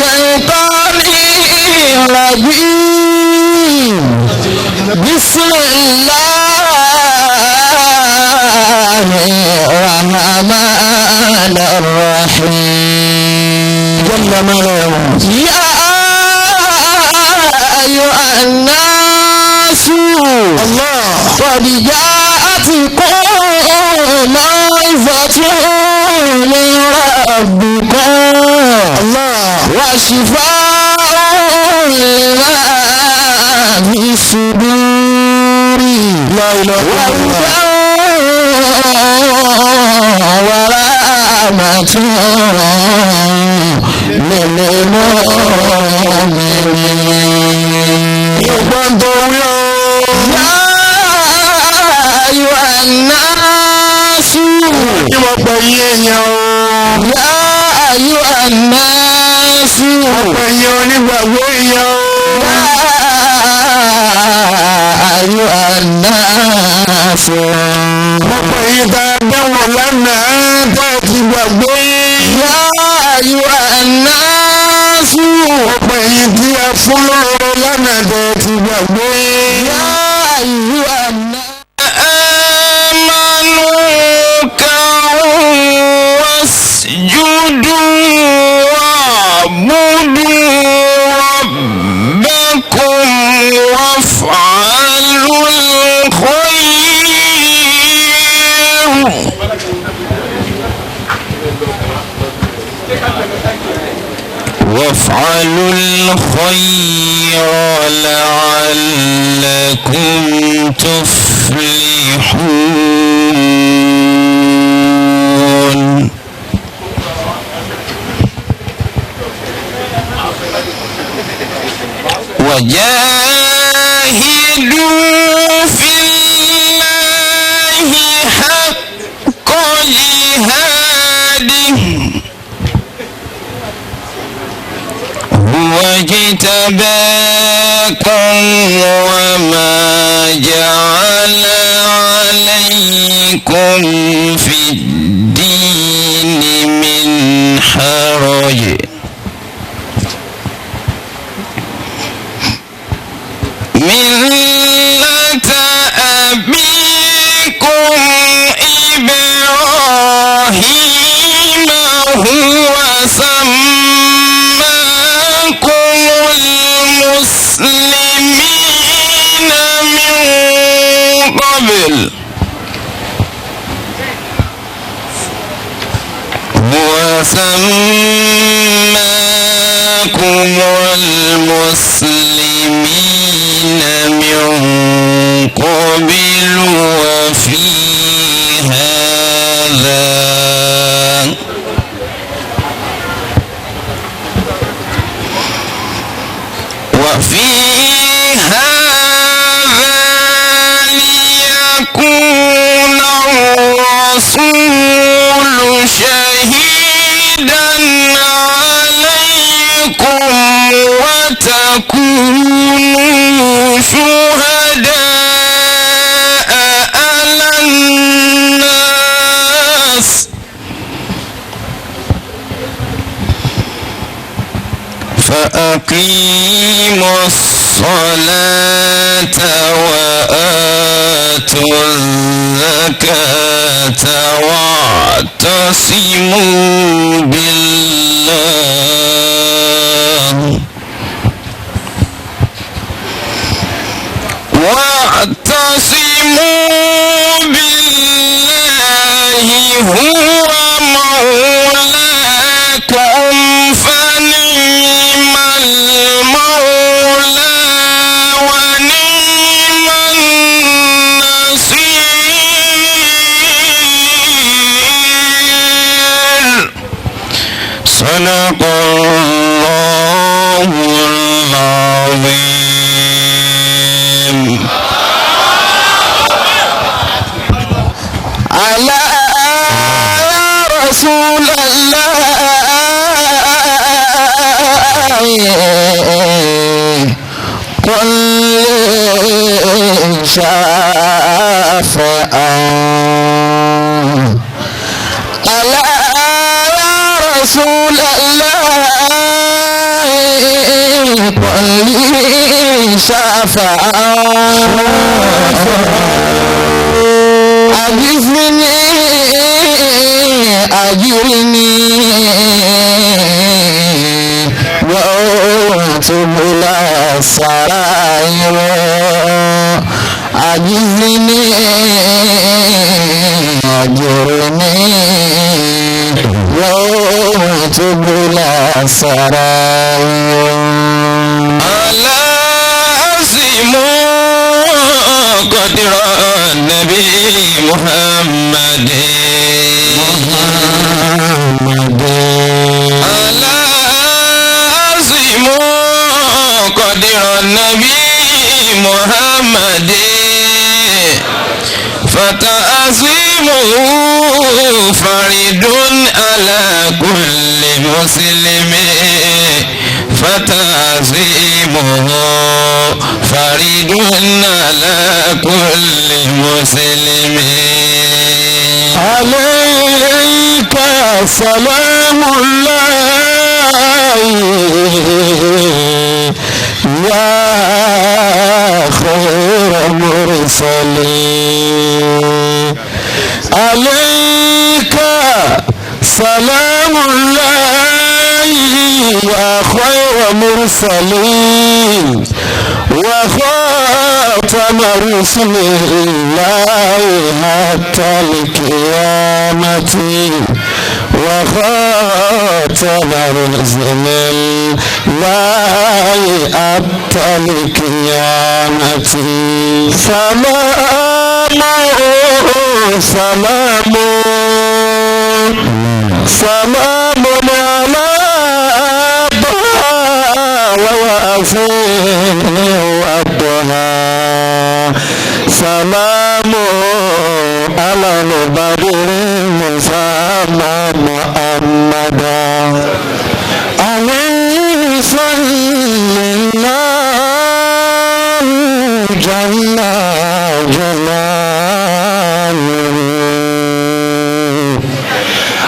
الشيطان الرجيم بسم الله الرحمن الرحيم جل ملك يا أيها الناس الله قد جاءتكم موعظة من ربكم الله وشفاء لما في الصدور لا إله إلا الله ورحمة للمؤمنين يا أيها الناس يا أيها الناس أيها الناس يا أيها الناس يا أيها الناس آمنوا اركعوا واسجدوا واعبدوا ربكم وافعلوا الخير لعلكم تفلحون وجاهدوا في الله حق جهاده هو اجتباكم وما جعل عليكم في الدين من حرج ملة أبيكم إبراهيم هو سماكم المسلمين من قبل وسماكم المسلمين من قبل وفي هذا ليكون الرسول شهيدا عليكم وتكونوا شهداء على الناس فأقيموا الصلاة وآتوا الزكاة واعتصموا بالله هو مولاكم فنعم المولى ونعم النصير صدق الله العظيم. على رسول الله قل شافعا على رسول الله شافعا أجرني وأتبل السرائر أجرني وأتبل السرائر لازم قدر النبي محمد لازم قدر النبي محمد فتعظيمه فرد على كل مسلم فتعظيمه فرد على كل مسلم عليك سلام الله يا خير مرسلين عليك سلام الله يا خير مرسلين وخاتم رسل الله حتى القيامة وخاتم رسل الله حتى القيامة سلام على وياسين والضحى سلام على البدر مسمى محمدا عليه صلى الله جل جلاله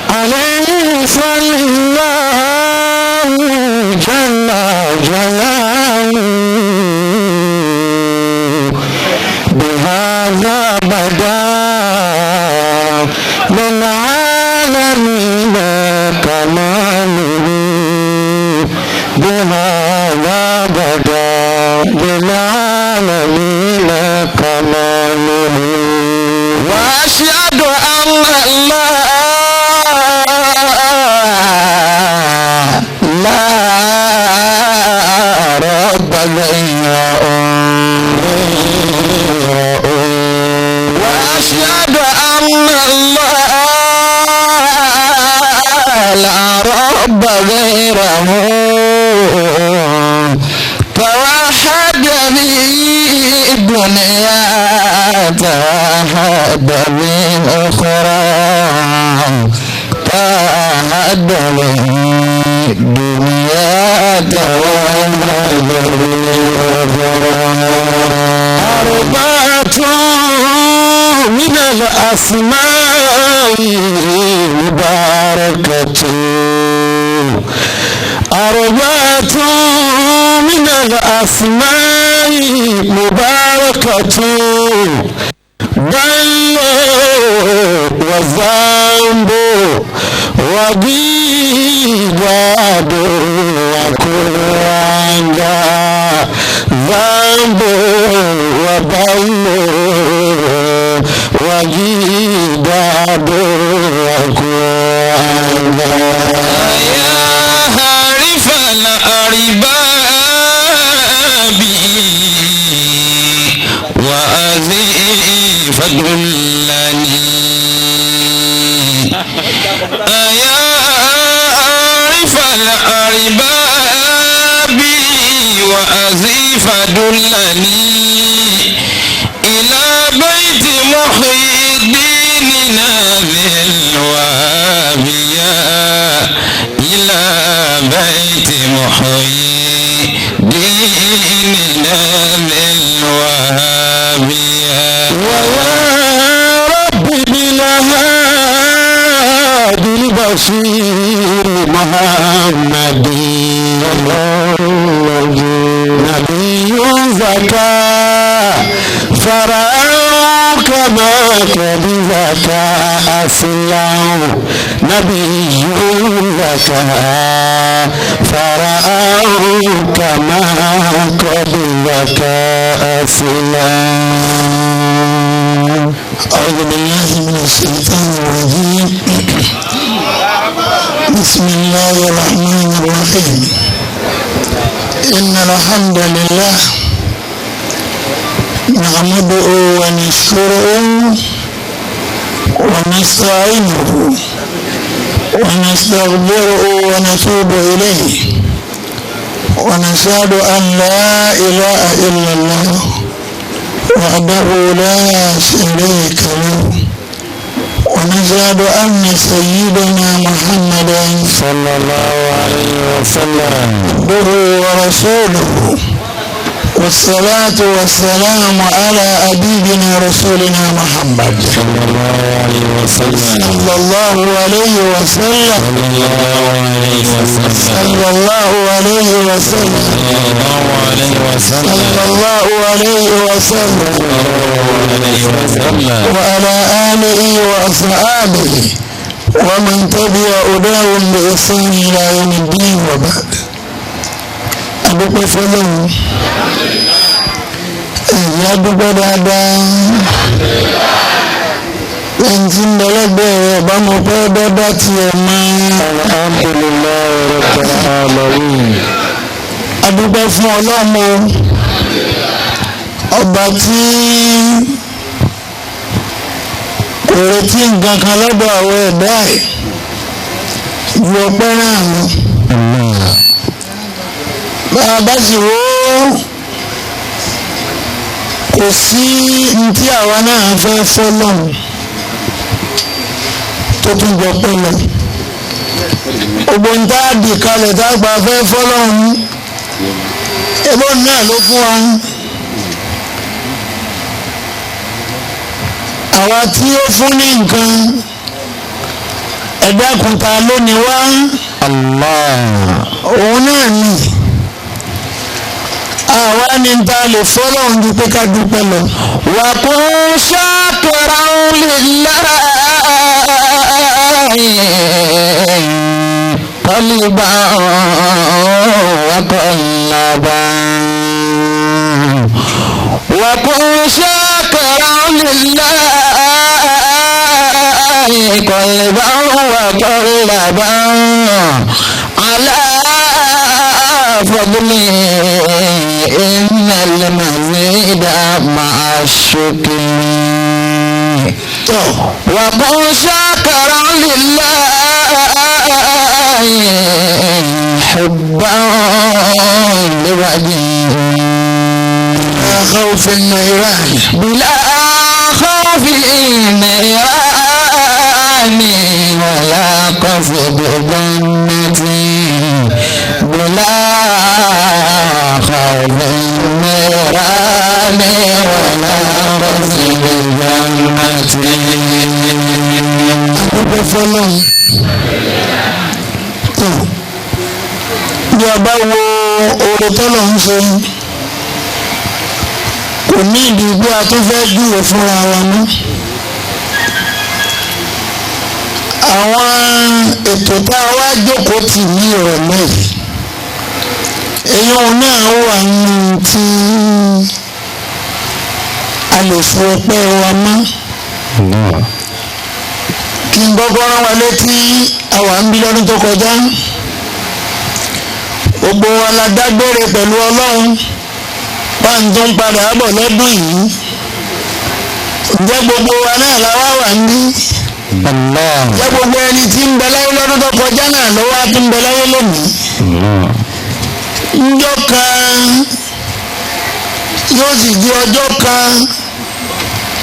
عليه صلى الله جل جلاله بهذا بدا للعالمين كماله بهذا بدا للعالمين كماله وأشهد أن الله لا رب غيره وأشهد أن الله لا رب غيره توحد به الدنيا توحد به أخرى توحد به الدنيا توحد به أربعة من الأسماء مباركة أربعة من الأسماء مباركة بل وذنب وبيضاد وقرآن ذنب وبل وبيضاد وقرآن يا عارف الأرباب وأذيف دلني يا عارف الأرباب وأذيف دلني إلى بيت محي الدين نازل وابيا إلى بيت محي الدين نازل وابيا ويا رب بالهادي البشير محمد نبي زكى فرأوا كما قد زكى أصله نبي زكى فرأوا كما قد زكى أصله. أعوذ بالله من الشيطان الرجيم. بسم الله الرحمن الرحيم. إن الحمد لله نحمده ونشكره ونستعينه ونستغفره ونتوب إليه ونشهد أن لا إله إلا الله وحده لا شريك له ونشهد أن سيدنا محمدا صلى الله عليه وسلم عبده ورسوله والصلاة والسلام على حبيبنا رسولنا محمد صلى الله عليه وسلم صلى الله عليه وسلم صلى الله عليه وسلم صلى الله عليه وسلم وعلى آله وأصحابه ومن تبع هداهم بإحسان إلى يوم الدين وبعد. adúpẹ́ fọ́lọ́run ẹ̀yà dúpẹ́ dáadáa lẹ́yìn tí ń bẹ̀lẹ́gbẹ̀ rẹ̀ bá mọ̀ pé dọ́dọ́ ti ẹ̀ máa alhamdulillahi rabbil alamin. adúpẹ́ fún ọlọ́run ọba tí kò retí nǹkan kan lọ́dọ̀ àwọn ẹ̀dá ẹ̀ ju ọpẹ́ náà lọ. bá sì wó kò sí ntí àwa náà fẹ́ fọ́lọ́run tó tún jọ pẹ́ lọ. gbogbo ń tá a dì kalẹ̀ tá a gbà fẹ́ fọ́lọ́run ebó náà ló fún wa. àwa tí ó fún ní nǹkan ẹ̀dá kùntà lónìí wá Allah òun náà ni àwa ni ta lè fọ́lọ́run ju pé ká dúpẹ́ lọ. wa kun shakiran lillahi qalban wa qalban wa kun shakiran lillahi qalban wa qalban ala fadli إن المزيد مع الشكر وكن شاكرا لله حبا لوجهه بلا خوف النيران بلا خوف النيران ولا قصد جنتي بلا خوف النيران ولا قصد جنتي. adúpẹ́ fọ́lọ́run tó bí a bá wo oore tọ́lọ̀ ń ṣe kò ní ìdí bí a tó fẹ́ júwe fúnra wa mọ́. àwọn ètò tá a wá jókòó tì ní ìrọ̀lẹ́ yìí èèyàn náà wà nínú tí a lè fún ọpẹ́ wa mọ́. kí n gbọ́gbọ́ rán wa létí àwa ń bí lọ́dún tó kọjá gbogbo wa la dágbére pẹ̀lú ọlọ́run báyìí tó ń padà bọ̀ lọ́dún yìí ǹjẹ́ gbogbo wa náà la wà ń bí. ǹjẹ́ gbogbo ẹni tí ń bẹ láyé lọ́dún tó kọjá náà ló wá tó ń bẹ láyé lónìí. ǹjọ́ kan yóò sì di ọjọ́ kan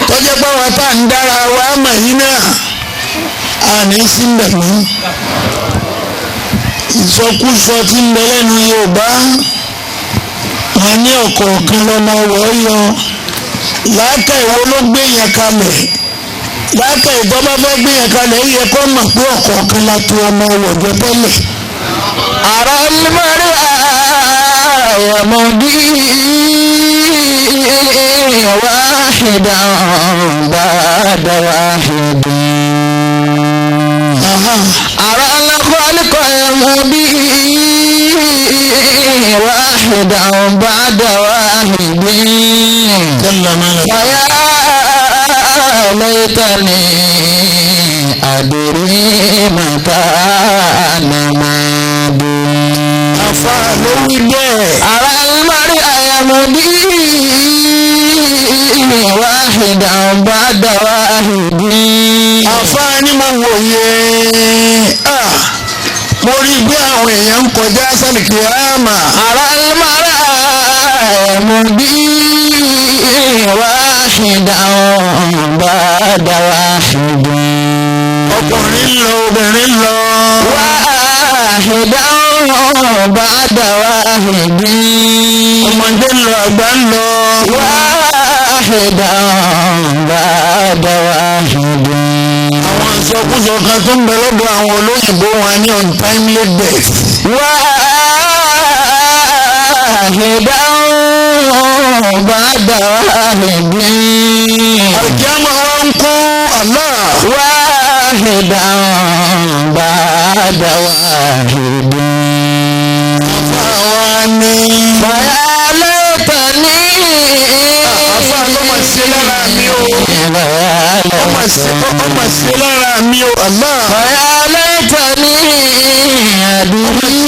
tọ́jọ́ pé wa tá à ń dára wa mọ̀ yín náà àní sí ń bẹ̀ mọ́. ìsọkúsọ tí ń bẹ lẹ́nu Yorùbá wọn ní ọ̀kọ̀ọ̀kan lọ́mọ wọ̀ ọ́ yọ láàkà ìwo ló gbé yẹn kalẹ̀ láàkà ìjọba fẹ́ gbé yẹn kalẹ̀ yẹ kó mọ̀ pé ọ̀kọ̀ọ̀kan la tó ọmọ wọ̀jọ tẹ́lẹ̀. ara mẹ́rin àyàmọ̀dí واحدا بعد واحد أرى الخلق يمضي واحدا بعد واحد فيا ليتني أدري متى نماد أرى المرء يمضي واحدا بعد واحد àfáàní mo wòye mo rí bí àwọn èèyàn ń kọjá sálìkì àmà. أرى المرء يمضي واحدا بعد واحد ọkùnrin lọ obìnrin lọ. واحدا بعد واحد ọmọdé lọ àgbà ń lọ. واحدا بعد واحد àwọn ìsọkúsọ kan tó ń bẹ lọ́dọ̀ àwọn olóyìnbó wọn ní untimely death. واحدا بعد واحد àlùkìyámà wa ń kó Allah. واحدا بعد واحد àwa ni. فيا ليتني àfa ló mà ṣe lára mi o. ọmọ ṣe lára mi o Allah. فيا ليتني أدري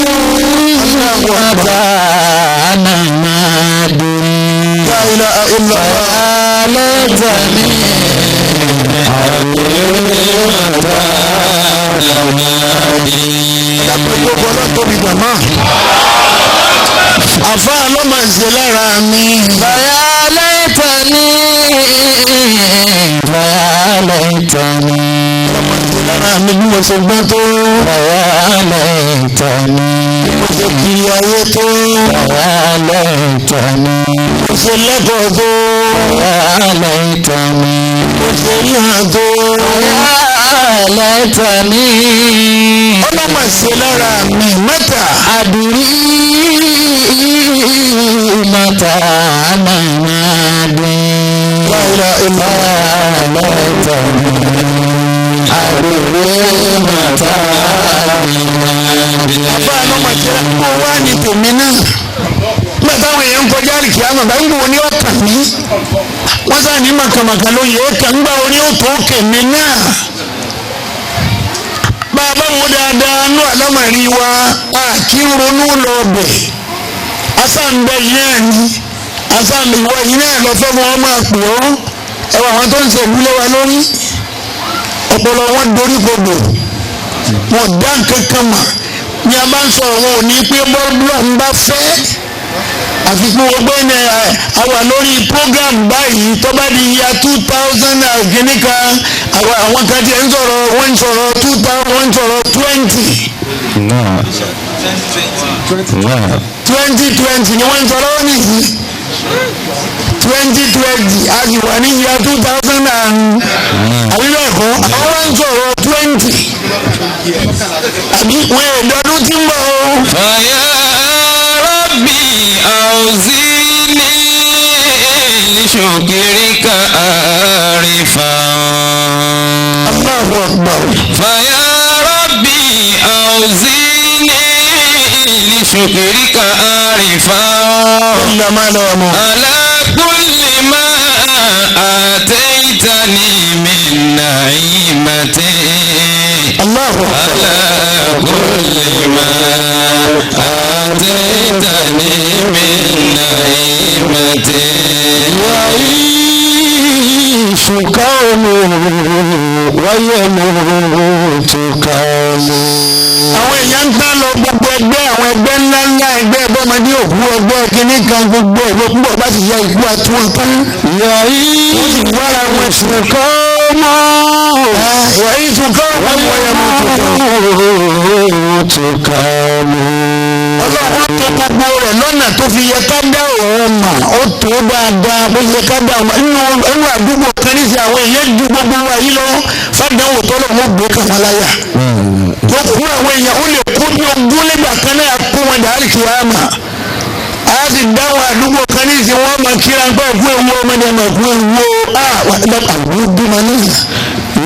متى نماد la ilaha illallah. فيا ليتني أدري متى نماد gbogbo ọlọ́tọ́bi jàmá. àfa ló mà ṣe lára mi. فيا ليتني lára mi bí mo ṣe gbọ́n tó. فيا ليتني mo ṣe kiri ayé tó. فيا ليتني mo ṣe lẹ́kọ̀ọ́ tó. فيا ليتني mo ṣe ríhàn tó. فيا ليتني ọlọ́mọ ṣe lára mi mẹ́ta. أدري متى نماد la ilaha illallah. فيا ليتني أدري متى نماد àfa ló mà ṣe lára mi. wá ní tèmi náà. nígbà táwọn èèyàn ń kọjá àlìkí àmọ̀ bá ń gbọ́ ní ọkàn mi. wọ́n sá ní màkàmàkà ló yẹ ká ń gbà orí òtò òkè mi náà. bàbá wo dáadáa nú àlámọ̀rí wa kí n ronú lọ bẹ̀. asáǹbẹ̀ yìí náà ni asáǹbẹ̀ ìwọ yìí náà lọ fẹ́ wọn máa pè ọ́. ẹwà àwọn tó ń ṣe ìwúlé wa lórí ọpọlọ wọn dorí kodò wọn dá nǹkankan mà ní a bá ń sọ̀rọ̀ wọn ò ní pé bọ́ọ̀lù ń bá fẹ́ àfi pé wọ́n gbé ní àwa lórí program báyìí tó bá di ya 2000 àgbẹ̀ni kan àwọn kan tiẹ̀ ń sọ̀rọ̀ wọ́n ń sọ̀rọ̀ 2000 wọ́n ń sọ̀rọ̀ 2020 ni wọ́n ń sọ̀rọ̀ wọ́n nìyí 2020 a sì wà ní ya 2000 àbí bẹ́ẹ̀ kọ́ àwọn wọ́n ń sọ̀rọ̀ 20 àbí wọ́n èdọ́dún tí ń bọ̀ o. فيا ربي أوزيني لشكرك عارفا Allahu Akbar. فيا ربي أوزيني لشكرك عارفا إنما نعم على كل ما آتيتني من نعيمة الله أكبر. على كل ما آتيتني من نعيمة يعيش قوم ويموت قوم. àwọn èèyàn ń tán lọ gbogbo ẹgbẹ́ àwọn ẹgbẹ́ ńláńlá ẹgbẹ́ ẹgbọ́mọdé òkú ẹgbẹ́ kínní kan gbogbo ẹgbẹ́ púpọ̀ bá ti yẹ ìkú àtúwọ̀n tán. yàyí wọ́n sì wára wọn ṣùkọ́ mọ́. yàyí ṣùkọ́ wọn tó ká mọ́. ọlọ́run tó gbogbo rẹ̀ lọ́nà tó fi yẹ ká dá òun mà ó tó dáadáa bó yẹ ká dá òun mà nínú àdúgbò kan ní sí àwọn èèyàn ju gbogbo wa yìí lọ fàdánwò tọ́lọ̀ wọn gbé kàwọn láyà. ó kú àwọn èèyàn ó lè kó bí ogún lẹ́gbà kan náà kó wọn dàrí kìláàmà. a sì dáwọn àdúgbò kan ní sí wọn máa kíra pé ẹkú ewu ọmọdé máa kú ewu o àbúrò mani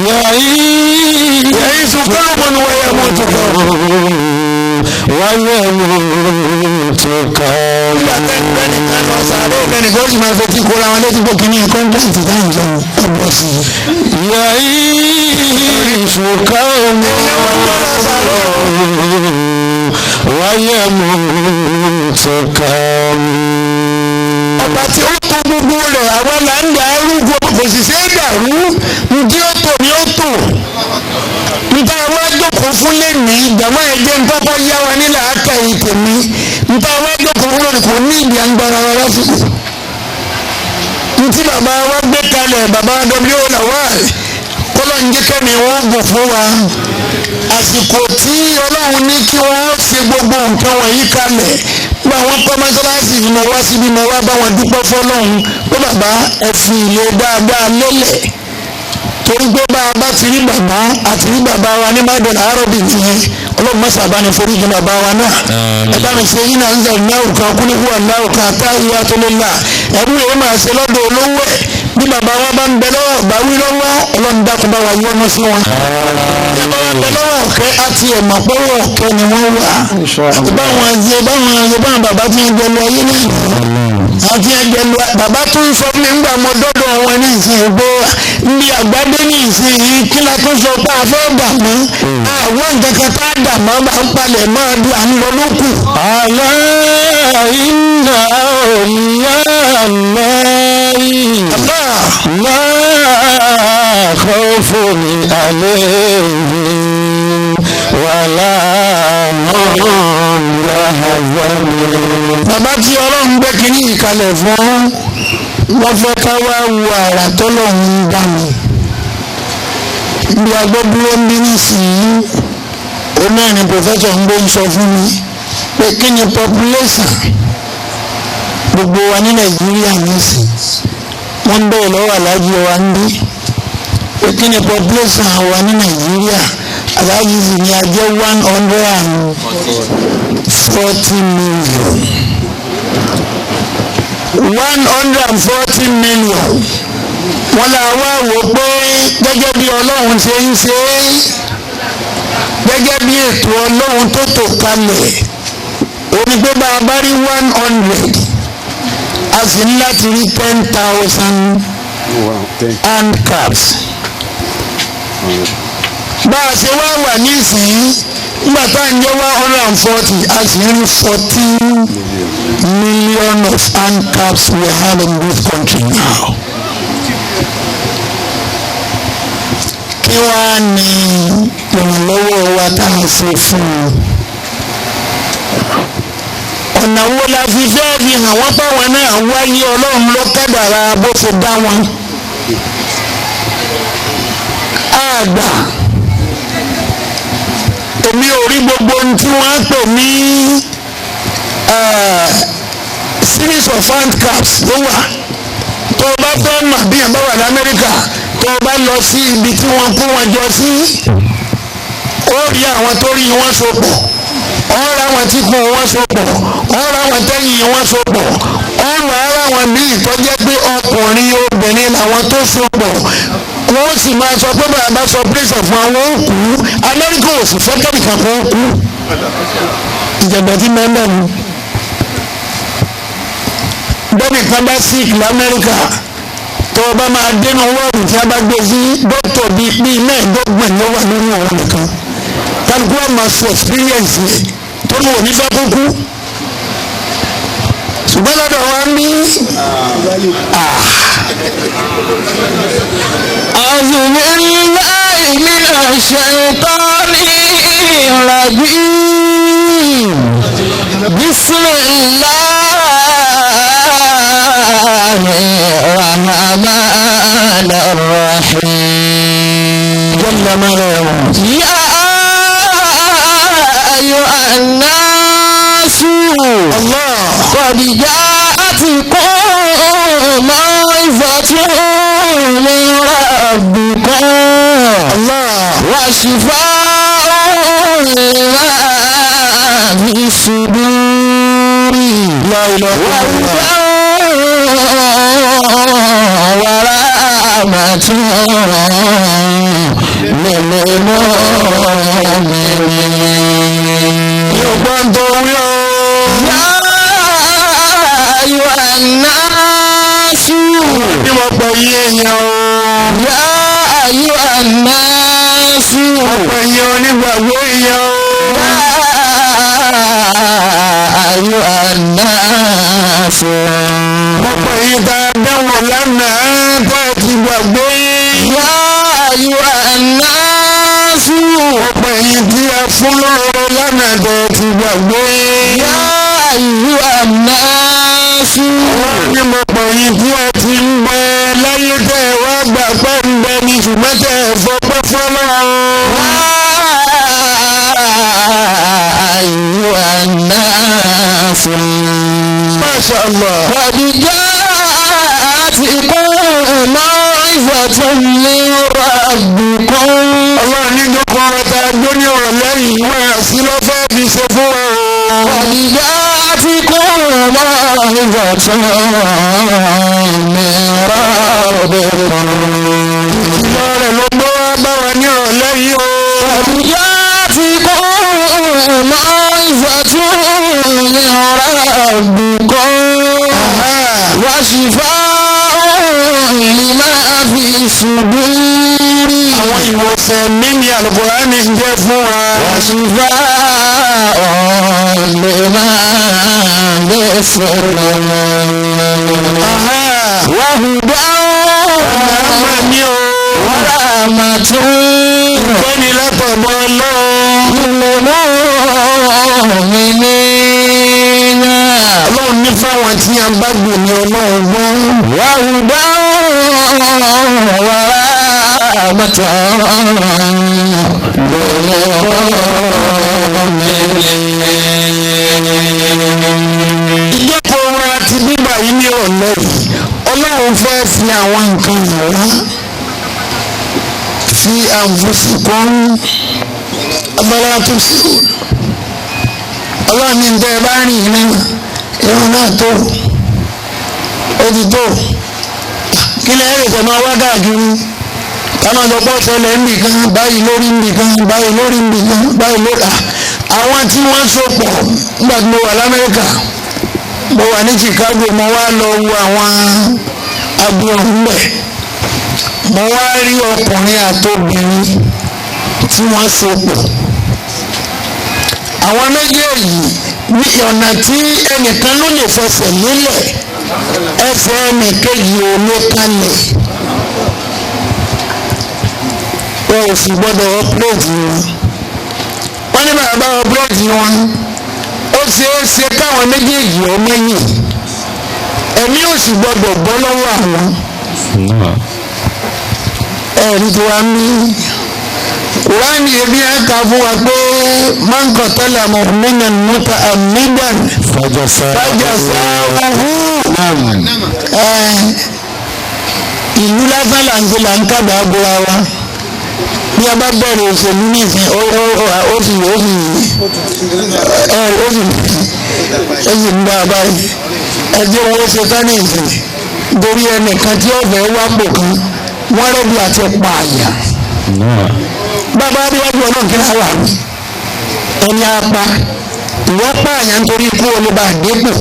يعيش قوم ويموت قوم ويموت قوم ẹnì kan sì máa fẹ́ tí kóra wọn létí pé kìíní kọ́ńtàǹtì táwọn sọ ọ̀bọ̀ sí i. يعيش قوم ويموت قوم. ọba tí ó tó gbogbo rẹ̀ àwọn là ń dàrú kò sì ṣe é dàrú ntí ó tò ní ó tò nta àwọn àjọkọ̀ fún lẹ́nu ìjàmọ́ ẹ̀jẹ̀ ntọ́kọ̀ yá wa nílẹ̀ àkàyè tèmi nta àwọn àjọkọ̀ fún lórí kò ní ìdí àgbàrá wa lásìkò ntí bàbá wa gbé kalẹ̀ bàbá w lawal kọ́lọ́ ń jẹ́ kẹ́mi wọ́n gùn fún wa àsìkò tí ọlọ́run ní kí wọ́n ṣe gbogbo nǹkan wọ̀nyí kalẹ̀ gba àwọn kọ́ mọ́sálásì yìí mo wá síbi mo wá bá wọn dúpẹ́ fọlọ́run pé bàbá ẹ fi ilé dáadáa lélẹ̀ torí pé bá a bá ti rí bàbá àti rí bàbá wa ní mádùn àárọ̀bì nìyẹn ọlọ́run mọ́sà bá ní foríjì bàbá wa náà ẹ bá mi ṣe yín náà ń zẹ̀ ní àwùká kúlíkù aláwùká táyà tó lé la ẹ̀rú yẹn máa ṣe lọ́dọ̀ olówó ẹ̀ bí bàbá wa bá ń bẹ lọ́wọ́ bá wí lọ́wọ́ ọlọ́run dákun bá wa yọ́nú sí wọn. bàbá wa bẹ lọ́wọ́ ọ̀kẹ́ àti ẹ̀mọ̀ pọ́wọ́ ọ̀kẹ́ ni wọ́n wà. báwọn bàbá tí ń jẹ lọ ayé náà àti ẹ̀jẹ̀ lọ bàbá tó ń sọ mi ńgbà mọ́ dọ́dọ̀ wọn ní ìsìn ìgbó ní àgbádé ní ìsìn yìí kí la tó sọ pé a fẹ́ dà mọ́ àwọn nǹkan kan tá a dà mọ́ bá ń palẹ̀ mọ́ ọdún à ń lọ lókù. àlá iná òyìnbá lẹ́yìn láà khawfun alayhim wala hum yahzanun. bàbá tí ọlọ́run gbé kínní ìkalẹ̀ fún wọ́n fẹ́ ká wá wo àrà tọ́lọ́run ń dá mi. bí agbódúró ń bí nísìnyí oní ẹni pòfẹ́sọ̀ ń gbé ń sọ fún mi pé kí ni population gbogbo wa ní nàìjíríà nísìn wọ́n ń bẹ̀rẹ̀ lọ́wọ́ aláàjì wa ń bí pé kí ni population wa ní nàìjíríà aláàjì sì ni a jẹ́ 140 million 140 million wọ́n là wá wò pé gẹ́gẹ́ bí ọlọ́run ṣe ń ṣe é gẹ́gẹ́ bí ètò ọlọ́run tó tò kalẹ̀ òní pé bá a bá rí 100 a sì ní láti rí 10,000 handcaps bá a ṣe wá wà nísìnyí nígbà tá à ń jẹ́ 140 a sì rí 14 million of handcaps we have in this country now. kí wàá ní ìrànlọ́wọ́ wa tá a ṣe fún un ọ̀nà wo la fi fẹ́ fi hàn wọ́n báwọn náà wáyé ọlọ́run ló kádàrá bó ṣe dá wọn. àgbà èmi ò rí gbogbo ohun tí wọ́n pè ní series of handcaps ló wà tó o bá fẹ́ mà bí yàn bá wà lamẹ́ríkà tó o bá lọ sí ibi tí wọ́n kó wọn jọ sí ó rí àwọn tó rí wọn so pọ̀ ọ̀rọ̀ àwọn tí kò wọ́n so pọ̀ ọ̀rọ̀ àwọn tẹ́yìn wọ́n so pọ̀ ọ̀rọ̀ ara wọn míì tó jẹ́ pé ọkùnrin obìnrin làwọn tó so pọ̀ wọ́n sì máa sọ pé bàbá sọ pírẹ́sì fún àwọn òkú amẹ́ríkà ò sì fẹ́ kẹ́míkà fún òkú ìjọba tí mẹ́mẹ́ mu bẹ́ẹ̀ni kan bá sick lamẹ́ríkà tó o bá máa dénú wọ́ọ̀dù tí a bá gbé sí dókítà bíi mẹ́ẹ̀ẹ́dọ́gbọ̀n ló wà nínú ọ̀rọ̀ nìkan kálukú ọ̀ máa sọ experience yẹn tó ní òní fẹ́ kúkú ṣùgbọ́n lọ́dọ̀ wa ń bí. أعوذ بالله من الشيطان الرجيم بسم الله الرحمن الرحيم جل ما لا يموت يا أيها الناس الله قد جاءتكم موعظة من ربكم الله وشفاء لما في الصدور لا إله إلا الله وراء ورحمة للمؤمنين. يا أيها الناس يا أيها الناس أيها الناس يا أيها الناس يا أيها الناس أيها الناس ما شاء الله. قد جاءتكم موعظة من ربكم. الله نيجوكم وتعدوني ولي وسلفا في سفوة. قد جاءتكم موعظة من ربكم. ربكم وشفاء لما في الصدور. àwọn ìwòsàn mímí Al-Qur'ani ń jẹ́ fún wa. وشفاء لما في الصدور. وهدى ورحمة ìfẹ́ni látọ̀dọ̀ للمؤمنين. Ọlọ́run ní fáwọn tí a bá gbò ní Ọlọ́run gbọ́. وهدى ورحمة ìjọpọ̀ wọn àti bíbà yìí ní ọ̀lẹ́ yìí Ọlọ́run fẹ́ fi àwọn nǹkan hàn wá fi anfusikum afala tubsirun. Ọlọ́run ní tẹ́ ẹ bá rìn iná ìrún náà tó ó ti tó kí lẹ́yìn rẹ̀ tẹ̀ máa wá káàkiri káwọn ọ̀dọ́pọ̀ ṣẹlẹ̀ ń bì kan báyìí lórí ń bì kan báyìí lórí ń bì kan báyìí lórí àwọn tí wọ́n so pọ̀ nígbà tí mo wà l'Amẹ́ríkà mo wà ní Chicago mo wá lọ wo àwọn agbóhùn bẹ̀ mo wá rí ọkùnrin àtobìnrin tí wọ́n so pọ̀ àwọn méjèèjì ní ọ̀nà tí ẹnìkan ló lè fẹsẹ̀ lélẹ̀ ẹsẹ̀ ẹnìkejì ò lè kalẹ̀ wọn ò sì gbọ́dọ̀ ọ́pẹ́rẹ́tì wọn ní bàbá ọ́pẹ́rẹ́tì wọn ó ṣeé ṣe káwọn méjèèjì ọmọ yìí ẹ̀mí ò sì gbọ́dọ̀ bọ́ lọ́wọ́ àwọn ẹ̀rí tí wàá mí Kùránì ebi ẹ̀ka fún wa pé man qatala mu'minan muta'ammidan fajazā'uhu ìlú lásán là ń ṣe là ń kábà bóra wa bí a bá bẹ̀rẹ̀ òṣèlú nìsín ó sì ń bá a báyìí ẹjẹ́ owó ṣe tán nìsín torí ẹnìkan tí ọ̀fẹ́ wá pò kan wọ́n rẹ́bí àti pààyàn bàbá adéwájú ọlọ́run kí láwà rí ẹni apá ìwọ́ pààyàn nítorí ikú olóba àdépò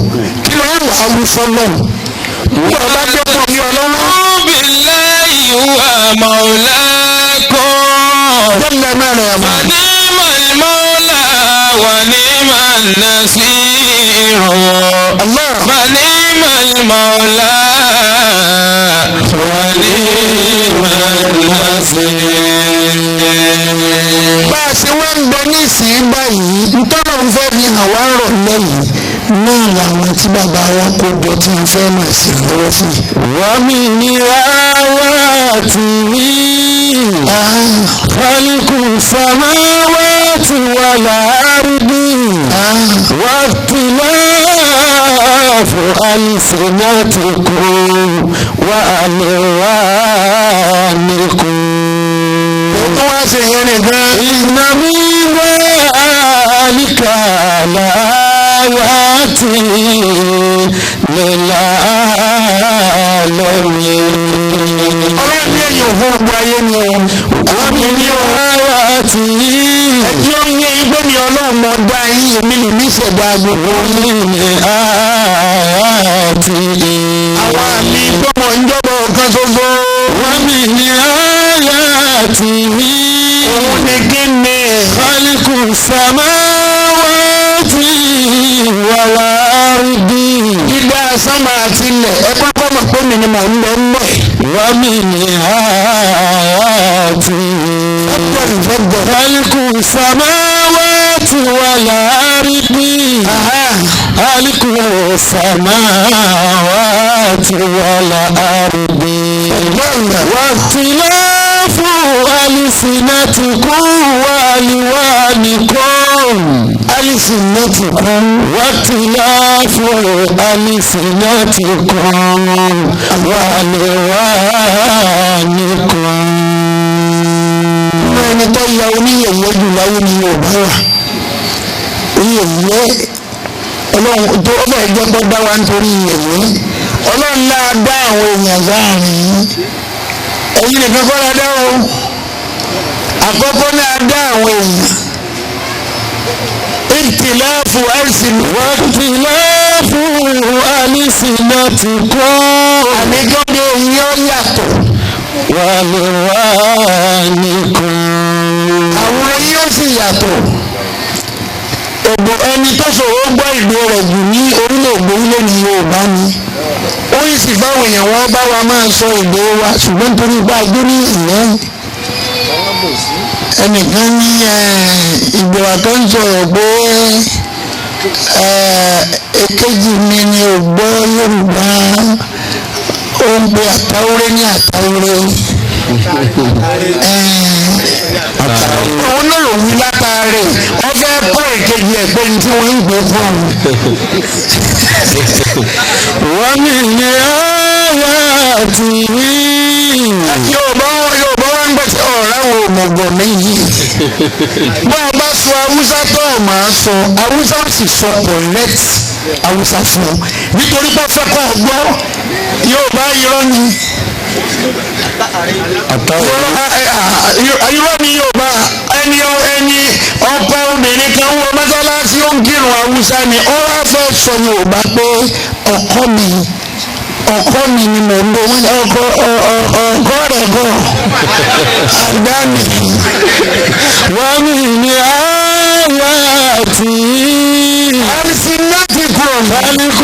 kí ló ń wà á wú fọ́lọ́run ní ọba dépò ní ọlọ́run. billahi wa maulakum. jẹ́nà mẹ́rin ẹ̀mọ́. wa ni'mal mawla wa ni'man nasir. wa ni'mal mawla wa ni'man nasir. bá a ṣe wá ń bọ ní ìsìn báyìí ntọ́nà ń fẹ́ fi hàn wá rọ̀ lẹ́yìn náà làwọn tí bàbá wa kó jọ tí wọ́n fẹ́ máa ṣe lọ́wọ́ fún yìí. wọ́n mi ní ara tì mí. kálíkù sàmáwá ti wà láàrúbí. wọ́n ti láàfù àlìsìnàtìkùn wà lè wá nìkùn. wọ́n ṣe yẹn nìkan. ìnáwó wá àlìkàlà wáàtì lílà lómi. ọlọ́run ومن آياته àwọn àmì ìjọba ìjọba ọ̀kan ṣoṣo. ومن آياته òun ni kí ni. خلق السماوات والأرض dídá sánmà àti ilẹ̀ ẹ kọ́kọ́ mọ̀ pé mi ni mò ń lọ ń bọ̀. ومن آياته خلق السماوات والأرض خلق السماوات والأرض واختلاف ألسنتكم وألوانكم واختلاف ألسنتكم وألوانكم. ẹni tó ya oníyẹ̀yẹ́ jù láyé ni Yorùbá wà. oníyẹ̀yẹ́ ọlọ́run tó ọbẹ̀ ẹgbẹ́ tó dá wa nítorí yẹ̀yẹ́ ọlọ́run náà dá àwọn èèyàn sáàrin ẹ̀yin nìkan kọ́ la dá o àkọ́kọ́ náà dá àwọn èèyàn ìtìláàfù àìsìn واختلاف ألسنتكم àníkọ́dé èèyàn yàtọ̀ وألوانكم. àwọn yóò sì yàtọ̀. ògbó ẹni tó ṣòro gbọ́ ìgbé rẹ̀ jù ní orílẹ̀-èdè ilé ní Yorùbá ni ó yìí sì báwọn èèyàn wọn bá wa máa sọ ìgbé wa ṣùgbọ́n torí bá a gbé ní ìlẹ́ ẹnìkan ní ìgbéra tó ń sọ̀rọ̀ pé èkejì mi ni ò gbọ́ Yorùbá ó ń pe àtàwúrẹ́ ní àtàwúrẹ́ òun náà ló wí látàrí wọ́n fẹ́ kọ́ èkejì ẹ̀ pé ní tí wọ́n ń gbé fún un. ومن آياته Yorùbá wá ń gbèsè ọ̀rẹ́ wo mọ̀gbọ̀n méjì. bá a bá sọ Haúsá tó ọ̀ máa sọ Haúsá sì sọ correct Haúsá fún un nítorí pé fẹ́ kọ́ ọ gbọ́ Yorùbá irọ́ ni. irọ́ ni Yorùbá ẹni ọkọ obìnrin kan wọ mọ́sálásí ó ń kírun Haúsá ni ó wá fẹ́ sọ Yorùbá pé ọkọ mi ni mò ń bọ wọn ọkọ rẹ kọ àdáni. ومن آياته ألسنتكم خلق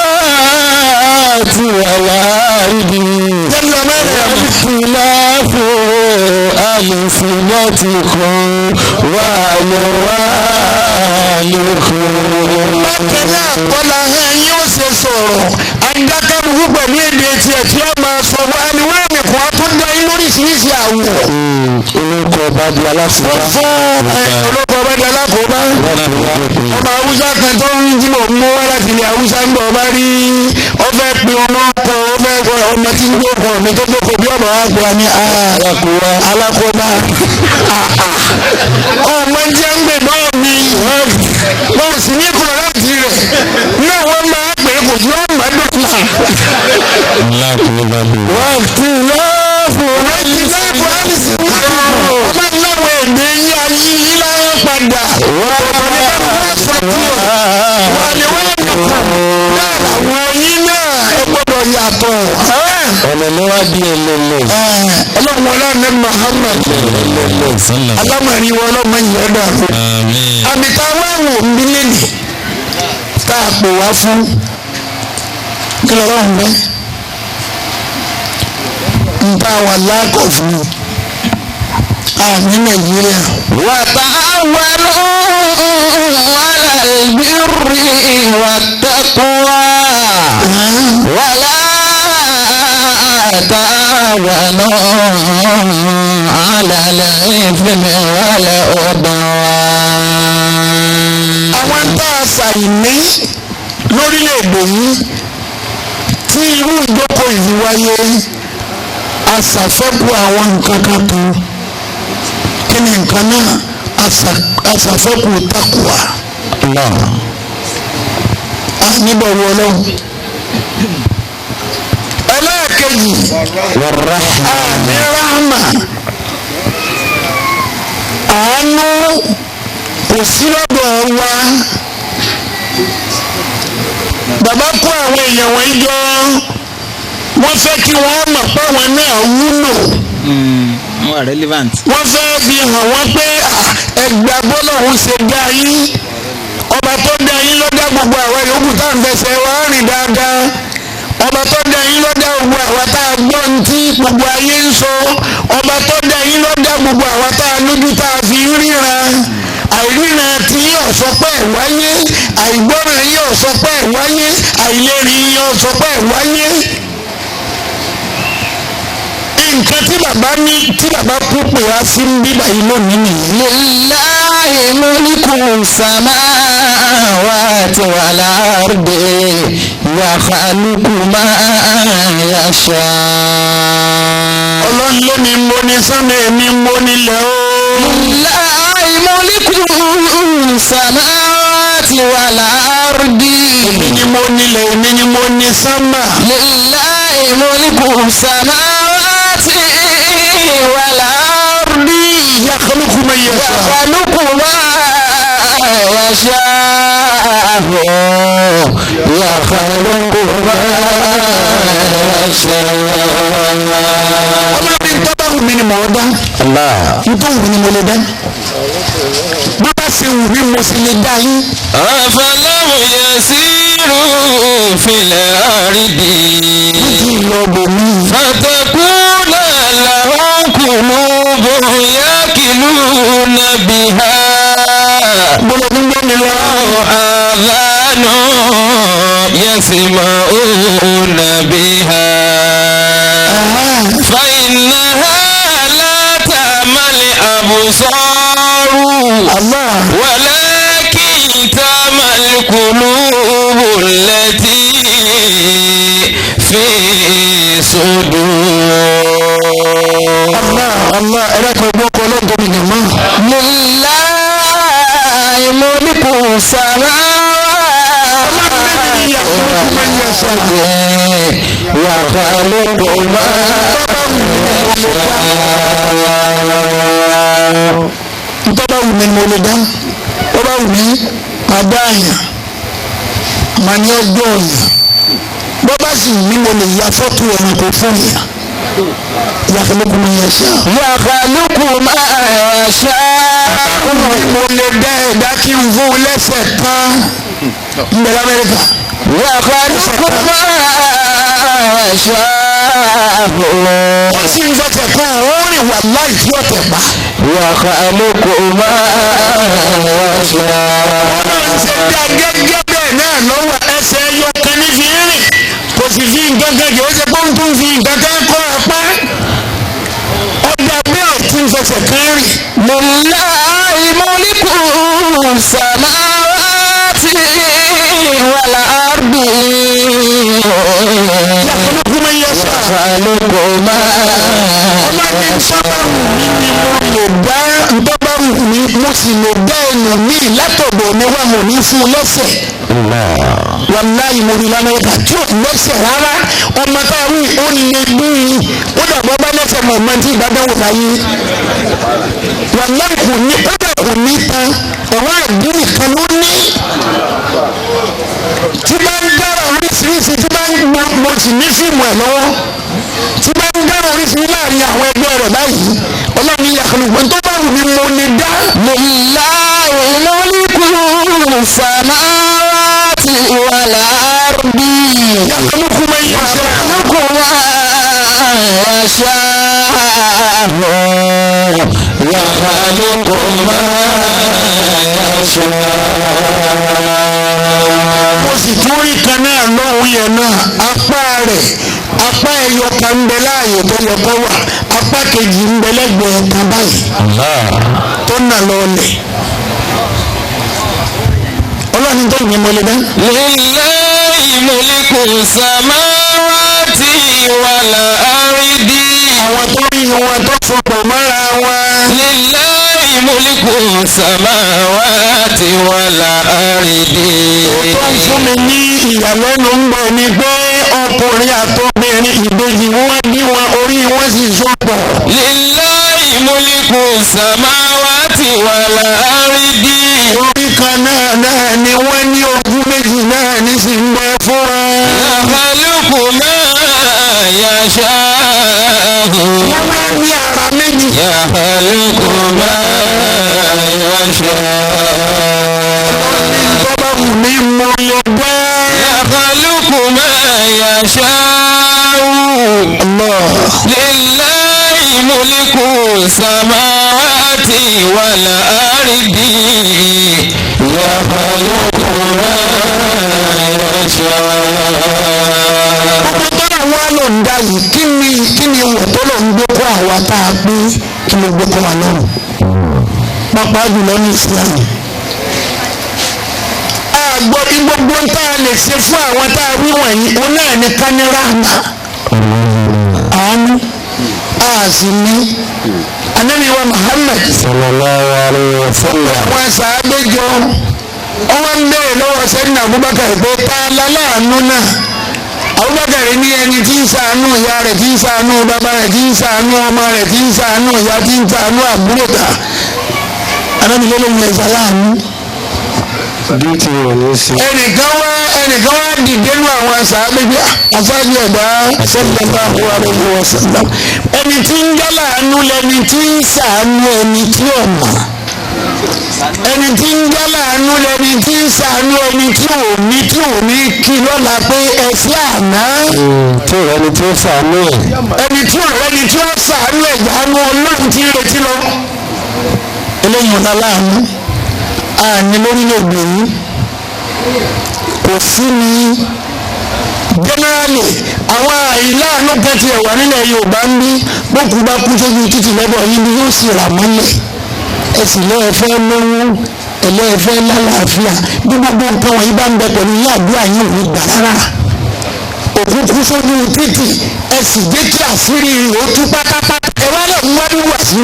السماوات والأرض جل مريم واختلاف ألسنتكم وألوانكم. bákan náà kọ́lá ẹ̀yin ó ṣe sọ̀rọ̀ adákàbùkù pẹ̀lú èdè tiẹ̀ tí ó máa sọ wá ní wọ́n mi kọ́ tó dá yín lóríṣiríṣi àwọ̀. orúkọ ọba di aláṣẹ. fún olóko ọba di alákòóbá ọmọ Haúsá kan tó ń jí mò ń mú wá láti ilẹ̀ Haúsá ń bọ̀ ọba rí ọfẹ́ pin ọmọ ọkọ ọmọ tí ń gbé ọkọ mi tó gbókò bí ọmọ wa gba ní alákòóbá ọmọ jẹ́ ń gbé bọ́ọ̀ mi wọ́n sì ní kúrò láti rẹ̀ náà wọ́n máa pè é kò sí ọmọ dọ́là. واختلاف ọmọ ìlànà èdè yí ayé yí láyé padà. àwọn yín náà ẹ gbọ́dọ̀ yàtọ̀. ọ̀nà ló wá bí ẹlẹ́lẹ́. ọlọ́run ọlọ́run Muhammad alámọ̀rin wọn ọlọ́mọ yìí ọ̀dọ̀ àpò. àmì tá a wá wò ń bí lẹ́nìí tá a pè wá fún kí lọ́rùn bẹ́ẹ̀ ń bá wa lákọ̀ fún un ní Nàìjíríà. وتعاونوا على البر والتقوى ولا تعاونوا على الإثم والعدوان. àwọn tá a ṣàìní lórílẹ̀‐èdè yìí tí irú ìjókòó yìí wáyé aṣàfẹ́kù àwọn nǹkan kan kan kí ni nǹkan náà aṣàfẹ́kù takuwa níbẹ̀ wọ lọ́wọ́. ẹlẹ́ẹ̀kejì àmì rahma àánú kò sí lọ́dọ̀ wa bàbá kó àwọn èèyàn wọ̀nyí jọ wọ́n fẹ́ kí wọ́n mọ̀ pé àwọn náà wúlò. wọ́n wà relevant. wọ́n fẹ́ fi hàn wọ́n pé ẹgbẹ́ bọ́lọ́hún ṣe dá yín ọba tó dá yín ló dá gbogbo àwọn yòókù tá à ń fẹsẹ̀ wá rìn dáadáa ọba tó dá yín ló dá gbogbo àwọn tá a gbọ́ ní tí gbogbo ayé ń sọ ọba tó dá yín ló dá gbogbo àwọn tá a lójú tá a fi ríran àìríran tí yóò sọ pé ẹ̀ wáyé àìgbọ́ràn yóò sọ pé ẹ̀ wáyé àìlérí yóò sọ pé ẹ̀ wáyé. nǹkan tí bàbá ní tí bàbá kú pè wá sí bíbá yìí lónìí nìyí. lillahi mulku samawati wal ardi yakhluqu ma yasha. ọlọ́run ló ní mo ní sánmà èmi mo nílẹ̀ o. lillahi mulku samawati wal ardi. èmi ni mo nílẹ̀ èmi ni mo ní sánmà. lillahi mulku samawati wal ardi. yakhluqu ma yasha. yakhluqu ma yasha. yakhluqu ma yasha. ọlọ́run tó bá wù mí ni mò ń dá. tó wù mí ni mo lè dá. bó bá ṣe wù mí mo sì lè dá yín. afalam yasiru fil ardi. fatakuna lahum qulubun yaqiluna biha. gbọ́dọ̀ tó ń gbọ́ mi lọ. adhanu yasma'una biha. fa innaha la ta'mal absar. ولكن تعمى القلوب التي في صدور. الله إليك وبوك ولد من الله. لله ملك السماوات يخلق ما يخلق ما ntọ́ba wù mí mo lè dá tọ́ba wù mí máa dá àyàn máa ní ọjọ́ ọ̀yàn bọ́bá sì wù mí mo lè ya fọ́tò ẹranko fún yà yakhluqu ma yasha. yakhluqu ma yasha. mo lè dá ẹ̀dá kí n fún lẹ́sẹ̀ tán ń bẹ l'Amẹ́ríkà. yakhluqu ma yasha. wọ́n sì ń fẹsẹ̀ kan àwọn rìn wà láì tí ọ̀tẹ̀ pa. yakhluqu ma yasha. ọlọ́run ṣe dá gẹ́gẹ́ bẹ́ẹ̀ náà lọ́wọ́ ẹsẹ̀ ẹyọ kan ní fi rìn kò sì fi nǹkan kan kì í ṣe pé ń tún fi nǹkan kan kọ́ apá ọ̀dà bẹ́ẹ̀ tí ń fẹsẹ̀ kan rìn. lillahi mulku samawati wal ardi. yakhluqu ma yasha. yakhluqu ma ọlọ́run sábà wù mí ni mo lè dá ntọ́ba wù mí mo sì lè dá ẹnu mi látọ̀dọ̀ mi wá mo ní fún un lọ́sẹ̀. wàláyé mo rí l'Amẹ́ríkà tí ò lọ́sẹ̀ rárá ọmọ tá a wí ó lè gbé ó dàgbọ́ bá lọ́sẹ̀ mọ̀ ọmọ tí ìbádọ́ wò láyé. wàláyé kò ní ó dà kò ní tán ọ̀wá àdúrà kan ló ní. tí bá ń dára oríṣiríṣi tí bá ń mo sì ní fíìmù ẹ̀ lọ́wọ́ tí bá ń dára oríṣiríṣi láàrin àwọn ẹgbẹ́ rẹ̀ báyìí ọlọ́run yakhluqu tó bá wù mí mo lè dá. lillahi mulku samawati wal ardi. yakhluqu ma yasha. yakhluqu ma yasha. yakhluqu ma yasha. mo sì tún rí kan náà lọ́hùn yẹn náà apá rẹ̀ apá ẹ̀yọ kan ń bẹ láàyè tó yẹ kó wà apá kejì ń bẹ lẹ́gbẹ̀ẹ́ kan báyìí tó nà lọ́ọ̀lẹ̀ ọlọ́run tó yẹ mo lè dá. lillahi mulku samawati wal ardi. àwọn tó rí wọn tó fọpọ̀ mọ́ra wọn. lillahi mulku samawati wal ardi. tó ń fún mi ní ìyàlẹ́nu ń bọ̀ ni pé ọkùnrin àtọ́bìnrin ìbejì wọn bí wọn orí wọn sì sọ̀pọ̀. lillahi mulku samawati wal ardi. orí kan náà ni wọ́n ní ojú méjì. يشاء لله ملك السماوات والأرض يخلق ما يشاء. ló ń dá yìí kí ni wọ̀ tó ló ń gbé kó àwa tá a pé kí ló gbé kó wa lọ́rùn pápá jùlọ ní ìsìlámù. àgbọ̀ bí gbogbo ń tá a lè ṣe fún àwọn tá a wí wọ̀nyí òun náà ní kámẹ́rà àmà àánú àásìmí Ànábì wa Muhammad sallallahu alaihi wasallam. àwọn sàábẹ́jọ ọwọ́ ń bẹ̀rẹ̀ lọ́wọ́ sẹ́yìn Abubakar pé tá a láláàánú náà. Abubakar ní ẹni tí ń ṣàánú ìyá rẹ̀ tí ń ṣàánú bàbá rẹ̀ tí ń ṣàánú ọmọ rẹ̀ tí ń ṣàánú ìyá tí ń ṣàánú àbúrò ta anábìlẹ̀ ló ń lẹ̀ ṣàláàánú. Duty wọn ní sí. ẹnìkan wá dìde nù àwọn sàábẹ́bí àfáàbí ẹ̀dá sallallahu alaihi wasallam ẹni tí ń jálàánú lẹni tí ń ṣàánú ẹni tí ò mọ̀ ẹni tí ń jálàánú lẹni tí ń ṣàánú ẹni tí ò ní kí lọ́la pé ẹ̀sìn àná. tí ò rẹni tí ó ṣàánú ẹ̀. ẹni tí ò rẹni tí ó ṣàánú ẹ̀ jáánú Ọlọ́run tí ń retí lọ. eléyìí ọ̀nà láàánú àní lórílẹ̀-èdè yìí kò sí ní jẹ́nẹ́rálì àwọn àìláàánú kẹ́tì ẹ̀wà nílẹ̀ Yorùbá ń bí bókú bá kú sójú títì lẹ́bọ̀ yìí ni yóò sì rà mọ́lẹ̀ ẹ̀sìn lẹ́ẹ̀fẹ́ lówó ẹlẹ́ẹ̀fẹ́ lálàáfíà bí gbogbo nǹkan wọ̀nyí bá ń bẹ pẹ̀lú ilé àdúrà yìí ò ní gbà rárá òkú kú sójú títì ẹ̀sìn jẹ́ kí àṣírí rẹ̀ ó tú pátápátá ẹ wá lè mú wájú wà sí.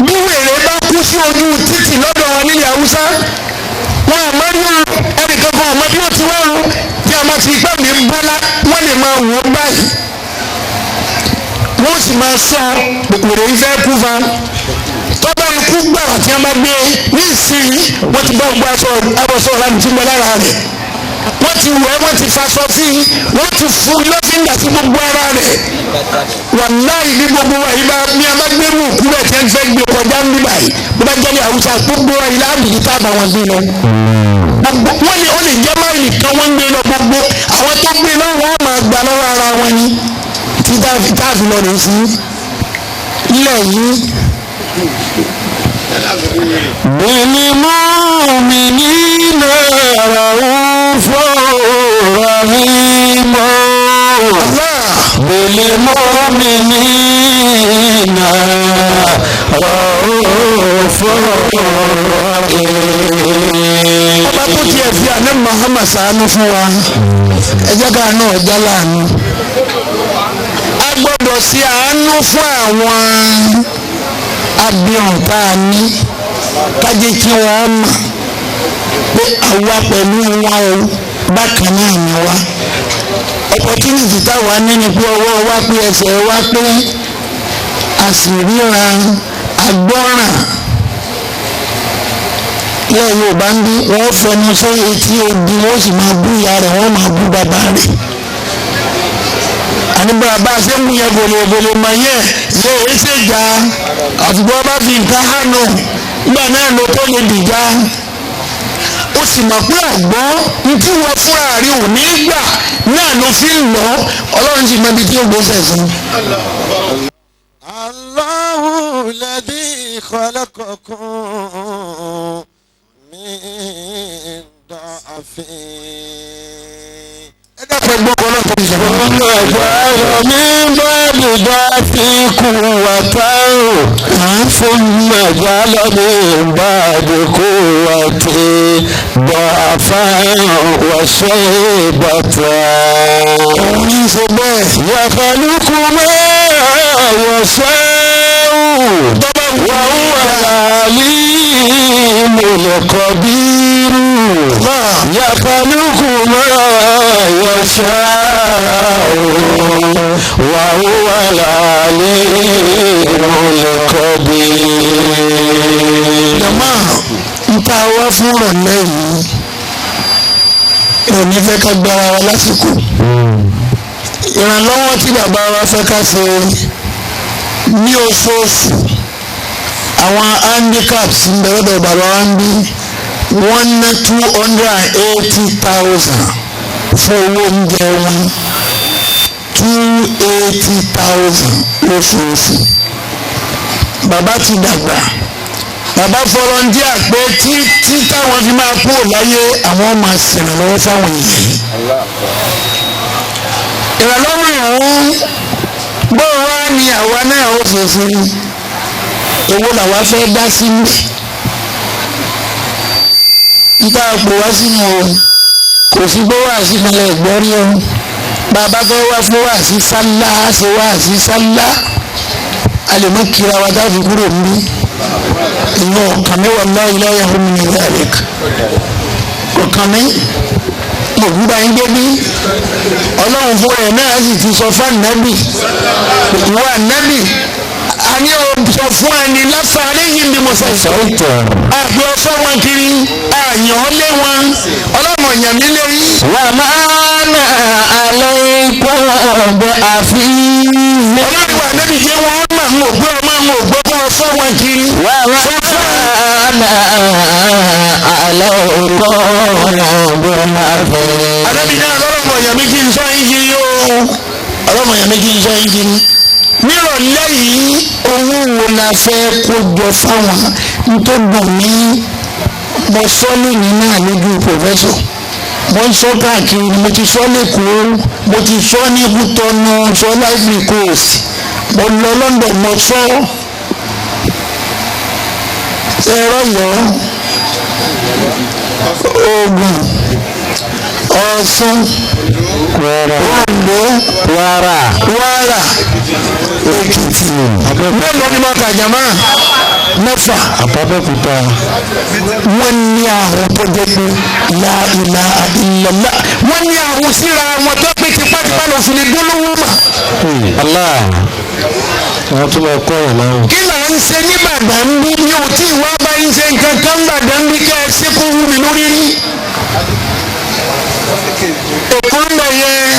bí wèrè bá kú sí ojú títì lọ́dọ̀ wọn nílẹ̀ Haúsá wọn àmọ́ ní ẹnìkan kan àmọ́ bí ó ti wọ́n rú tí a máa ti gbẹ́ mi bọ́lá wọ́n lè máa wò ó báyìí wọ́n sì máa sọ òkùnrin ìfẹ́ kú fa tọ́ba ikú gbàrà tí a máa gbé ní ìsinyìí wọ́n ti bá gbogbo abọ́sọ̀ ọ̀la nìtí gbẹ lára rẹ̀ wọ́n ti wẹ̀ wọ́n ti faṣọ sí i wọ́n ti fún lọ́fíńdà sí gbogbo ara rẹ̀ wàláhì ní gbogbo wa yìí bá ní a máa gbé mú òkú rẹ̀ tí wọ́n fẹ́ gbé kọjá ń bí báyìí bó bá jẹ́ ní Haúsá gbogbo wa yìí láàbì tá a bá wọn gbé lọ wọ́n ní ó lè jẹ́ máìlì kan wọ́n gbé lọ gbogbo àwọn tó gbé lọ wọ́n máa gbà lọ́wọ́ ara wọn ni tí táàfin lọ rè sí ilẹ̀ yìí. بالمؤمنين رؤوف رحيم بالمؤمنين رؤوف رحيم. ọba tó tiẹ̀ fi àná Muhammad ṣàánú fún wa ẹ jẹ́ ká náà já láàánú. a gbọ́dọ̀ ṣe àánú fún àwọn abirùn tá a ní kájé kí wọ́n mọ̀ pé àwa pẹ̀lú wọn o bákan náà ni wa opportunity táwa ní ni pé ọwọ́ wa pé ẹsẹ̀ wa pé a sì ríran agbọ́ràn ilẹ̀ Yorùbá ń bí wọ́n fẹnu sórí etí odi wọ́n sì máa bú ìyá rẹ̀ wọ́n máa bú bàbá rẹ̀ àníbà bá a ṣe ń yẹ gòlògòlò mà yẹ èé ṣe jà àtùgbọ́ bá fi nǹkan hànú nígbà náà ló tó lè dìjà ó sì mọ̀ pé àgbọ̀ ntí wọ́n fúnra rí ò ní gbà náà ló fi ń lọ Ọlọ́run sì mọ ibi tí ó gbèsè sí. Allahu alladhi khalaqakum min da'fin. ẹ dákun ẹgbọ́n kan náà tó ń sọ̀rọ̀. ọ̀nà mi bá dìgbà fi kú wàtárò fún màjálà mi bá dìkú wàtí bàfà wàṣẹ bàtà. òun ní í ṣe bẹ́ẹ̀. yàtàlùkù mọ́ wàṣẹ wà wà láàlì mọ̀lẹ́kọ̀ bírù. yàtàlùkù mọ́ يشاء وهو العليم القدير. jama n ta wá fún ọ̀lẹ́ yìí ìròní fẹ́ ká gbára wa lásìkò ìrànlọ́wọ́ tí bàbá wa fẹ́ ká ṣe ní oṣooṣù àwọn handicaps ń bẹ̀rẹ̀ bẹ̀rẹ̀ bàbá wa ń bí wọ́n ná 280,000 fún owó oúnjẹ wọn 280,000 lóṣooṣù. Bàbá ti dàgbà, bàbá fọlọ́ndíà pé tí táwọn fi máa kúrò láyé àwọn máa ṣèrànlọ́wọ́ fáwọn èèyàn yìí. ìrànlọ́wọ́ ìhún bó wá ní àwa náà ó fèsì owó làwa fẹ́ dá sí mi. níta àpò wá sínú o kò sí bó wà sí ìpínlẹ̀ ìgbọ́rí o bàbá fẹ́ wá fún wá sí sálá ṣe wá sí sálá a lè mú kíra wa tá a fi kúrò níbí ìlú ọ̀kan mi wà láyé láyé fún mi ní ìyáàlẹ́k ọ̀kan mi mo gbúdọ̀ ń gbé bí ọlọ́run fún ẹ̀ náà sì ti sọ fún ànábì ìwọ ànábì a ní o sọ fún ẹni lásàárẹ̀ yìí bí mo sọ ìtọ̀ àbí ọsọ wọn kiri àyàn lé wọn ọlọ́run ọ̀yàn mi lé rí. wà á máa nà àlọ́ ikú ọ̀bẹ àfi. ọlọ́run wà níbi yé wọn mà ń gbé ọmọ ń gbọ́ fún ọsọ wọn kiri. wà á máa nà àlọ́ ikú ọ̀bẹ àfi. àdébí náà ọlọ́run ọ̀yàn mi kì í sọ yín kiri o ọlọ́run ọ̀yàn mi kì í sọ yín kiri. nírọ̀lẹ́ yìí owó wo la fẹ́ kó jọ fáwọn nítorí gbọ̀n mí mo sọ lónìí náà lójú pòfẹ́sọ̀ mo ń sọ káàkiri mo ti sọ lẹ́kọ̀ọ́ mo ti sọ ní Kútọ́nù sọ Ivory Coast mo lọ London mo sọ ẹ̀rọ yọ Ògùn Ọ̀ṣun Oǹdó Kwara Èkìtì mélòó ni mo kà jàmá mẹ́fà Abẹ́òkúta. wọ́n ní àwọn tó jẹ́ pé la ilaha illallah wọ́n ní àwọn síra wọn tó pé tipátipá lọ sí ní gbólóhùn mà. Allah wọ́n tún lọ kọ́ ẹ̀ lọ́rùn. kí là ń ṣe ní Ìbàdàn bí mi ò tí ì wá bá yín ṣe nǹkan kan Ìbàdàn bí kẹ́ ẹ ṣe kó wú mi lórí rí. Èkó ń bẹ̀ yẹn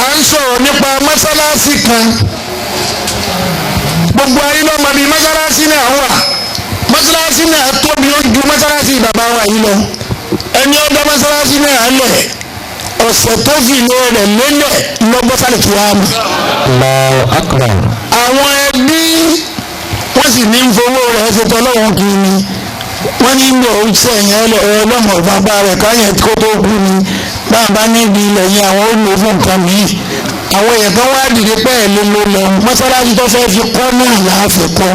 à ń sọ̀rọ̀ nípa mọ́sálásí kan gbogbo ayé lọ́mọ bíi mọ́sálásí náà wà mọ́sálásí náà tóbi ó ju mọ́sálásí bàbá wa yìí lọ ẹni ọdọ mọ́sálásí náà lẹ̀ ọ̀sẹ̀ tó fi ilé rẹ̀ lélẹ̀ lọ́gbọ́sálẹ̀ kí wàá mọ̀. Allahu akbar. àwọn ẹbí wọ́n sì ní fowó rẹ̀ ṣe tọ́lọ́wọ́n kì í ni wọ́n ní bọ̀ ó ṣe ẹ̀yìn ọlọ́mọ bàbá rẹ̀ káyẹ̀ kó tó kú ni bàbá níbi ilẹ̀ yẹn àwọn ó lò fún nǹkan mìíràn àwọn èèyàn kan wá dìde pẹ́ẹ́ ló lọ mọ́sálásí tó fẹ́ fi kọ́ náà láàfin kọ́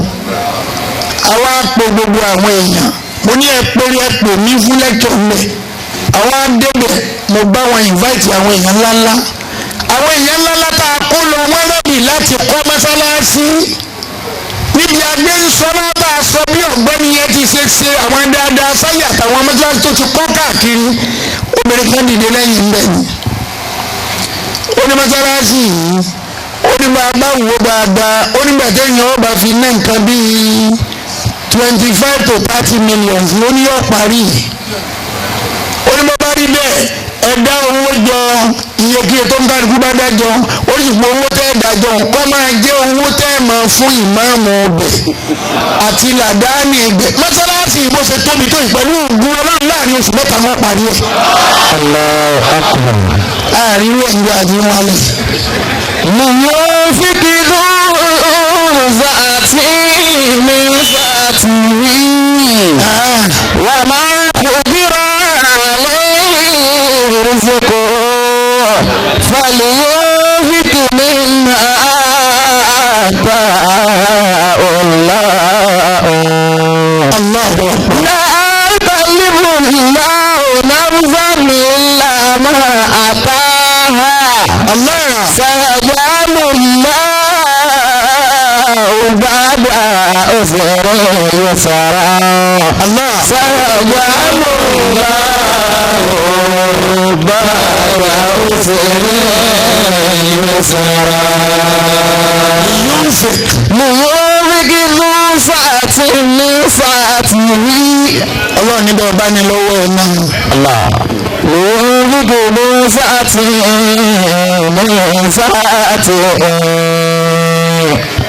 àwa pe gbogbo àwọn èèyàn mo ní ẹ̀pẹ̀ mi fún lẹ́kọ̀ọ́ mẹ́ àwọn adébẹ̀ mo bá wọn invite àwọn èèyàn ńláńlá àwọn èèyàn ńláńlá tá a kó lọ wọ́n rẹ́bì láti kọ́ mọ́sálásí níbi agbé ń sọ náà bá a sọ bí ọ̀gbẹ́ni yẹn ti ṣe àwọn dáadáa sáyà àtàwọn mọ́sálásí tó ti kọ́ káàkiri obìnrin kan dìde lẹ́yìn bẹ́ẹ̀ ni ó ní mọ́sálásí yìí ó ní bá wò dáadáa ó nígbà téèyàn ó bá fi ná nǹkan bíi 25 to 30 million ló ní yóò parí ó ní bá rí bẹ́ẹ̀ ẹ dá owó jọ iyekíye tó ń kálukú bá dájọ́ ó sì pé owó tẹ́ ẹ dájọ́ kọ́ máa jẹ́ owó tẹ́ ẹ máa fún ìmáàmù ọbẹ̀ àti làdáni ẹgbẹ́ mọ́sálásí bó ṣe tóbi tó ìpẹ̀lú ògùn ọlọ́run láàrin oṣù mẹ́ta wọn parí ẹ̀. Allahu akbar. láàrin ìwé ìgbà àti wọn lẹ. لينفق ذو سعة من سعته ومن قدر عليه رزقه فلينفق مما آتاه الله. لا يكلف الله نفسا إلا ما آتاها. سيجعل الله بعد عسر يسرا. سيجعل الله بعد عسر يسرا. لينفق ذو سعة من سعته. ọlọ́run níbẹ̀ ọba ní lọ́wọ́ ẹ̀ náà. لينفق ذو سعة من سعته.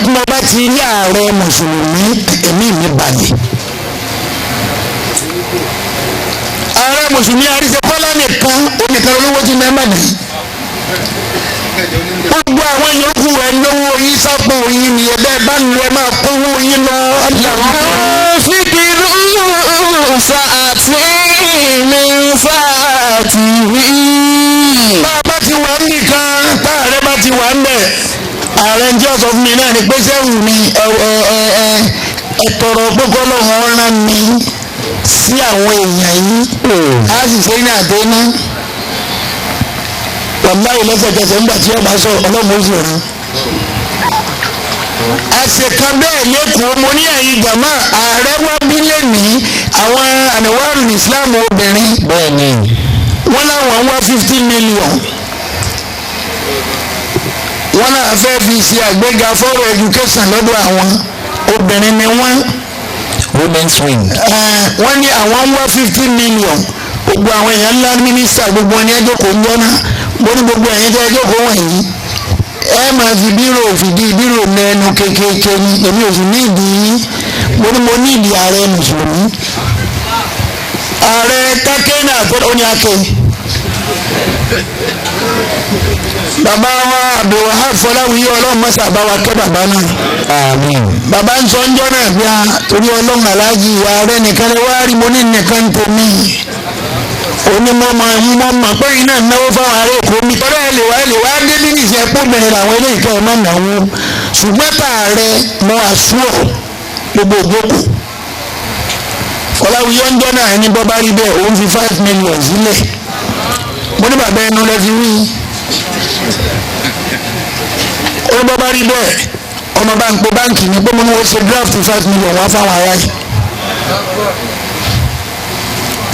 bí mo bá ti rí ààrẹ mùsùlùmí ẹ̀mí mi balẹ̀ mùsùlùmí àríṣe kọ́lá nìkan onìkan olówó ti mẹ́mbà náà gbogbo àwọn yòókù ẹ lówó yín sápò yín ni ẹ bẹ́ẹ̀ bá nu ẹ máa kówó yín lọ. fíkìrú sàtì mi sàtì. bá a bá ti wà nìkan tá ààrẹ bá ti wà ń bẹ̀ ààrẹ ń jẹ́ ọ̀sọ̀ fún mi náà ni pé sẹ́wù mi ẹ tọrọ gbogbo ọlọ́run ọ̀ràn mi sí àwọn èèyàn yìí á sì ṣe ní àdéhùn wàláyé lẹ́sẹ̀kẹsẹ̀ ńgbà tí ọba sọ ọlọ́run ó sì rán. àṣekàn bẹ́ẹ̀ lẹ́kọ̀ọ́ mo ní ẹ̀yin jàmá ààrẹ wá bí lẹ́nìí àwọn àníwárù Islam obìnrin bẹ́ẹ̀ ni wọ́n láwọn wá 50 million wọ́n náà fẹ́ fi ṣe àgbéga fọ́rọ̀ education lọ́dọ̀ àwọn obìnrin ni wọ́n. women's wing. wọ́n ní àwọn wá 50 million gbogbo àwọn èèyàn ńlá mínísítà gbogbo ẹni ẹjọ́ kò ń jọ́nà mo ní gbogbo ẹ̀yin tẹ́ ẹjọ́ kò wọ̀nyí ẹ máa fi bírò mẹ́nu kékeré ní èmi ò sì ní ìdí yín mo ní ìdí ààrẹ mùsùlùmí ààrẹ kákẹ́nà ó ní ake bàbá wa Abdulwahab Fọláwíyé ọlọ́run mọ́sà bá wa kẹ́ bàbá náà. àmín. bàbá ń sọ ń jọ́ náà bí a torí ọlọ́run aláàjì ààrẹ nìkan lè wá rí mo ní nìkan tó mí onímọ̀ pé iná náwó fáwọn ará èkó mi tọ́lá ẹ lè wá dé bí nìṣẹ́ ẹ̀pọ̀ bẹ̀rẹ̀ làwọn eléyìí kẹ́ ẹ má náwó ṣùgbọ́n tààrẹ mọ àṣùọ̀ gbogbo ògbókù Fọláwíyé ń jọ́ náà ẹni bọ́ bá rí bẹ́ẹ̀ òun fi 5 million sílẹ̀ mo ní bàbá ẹnu lẹ́ fi wí ó bọ́ bá rí bẹ́ẹ̀ ọmọ bá ń pe báǹkì ní pé mo ní wọ́n ṣe draft 5 million wá fáwọn ará yìí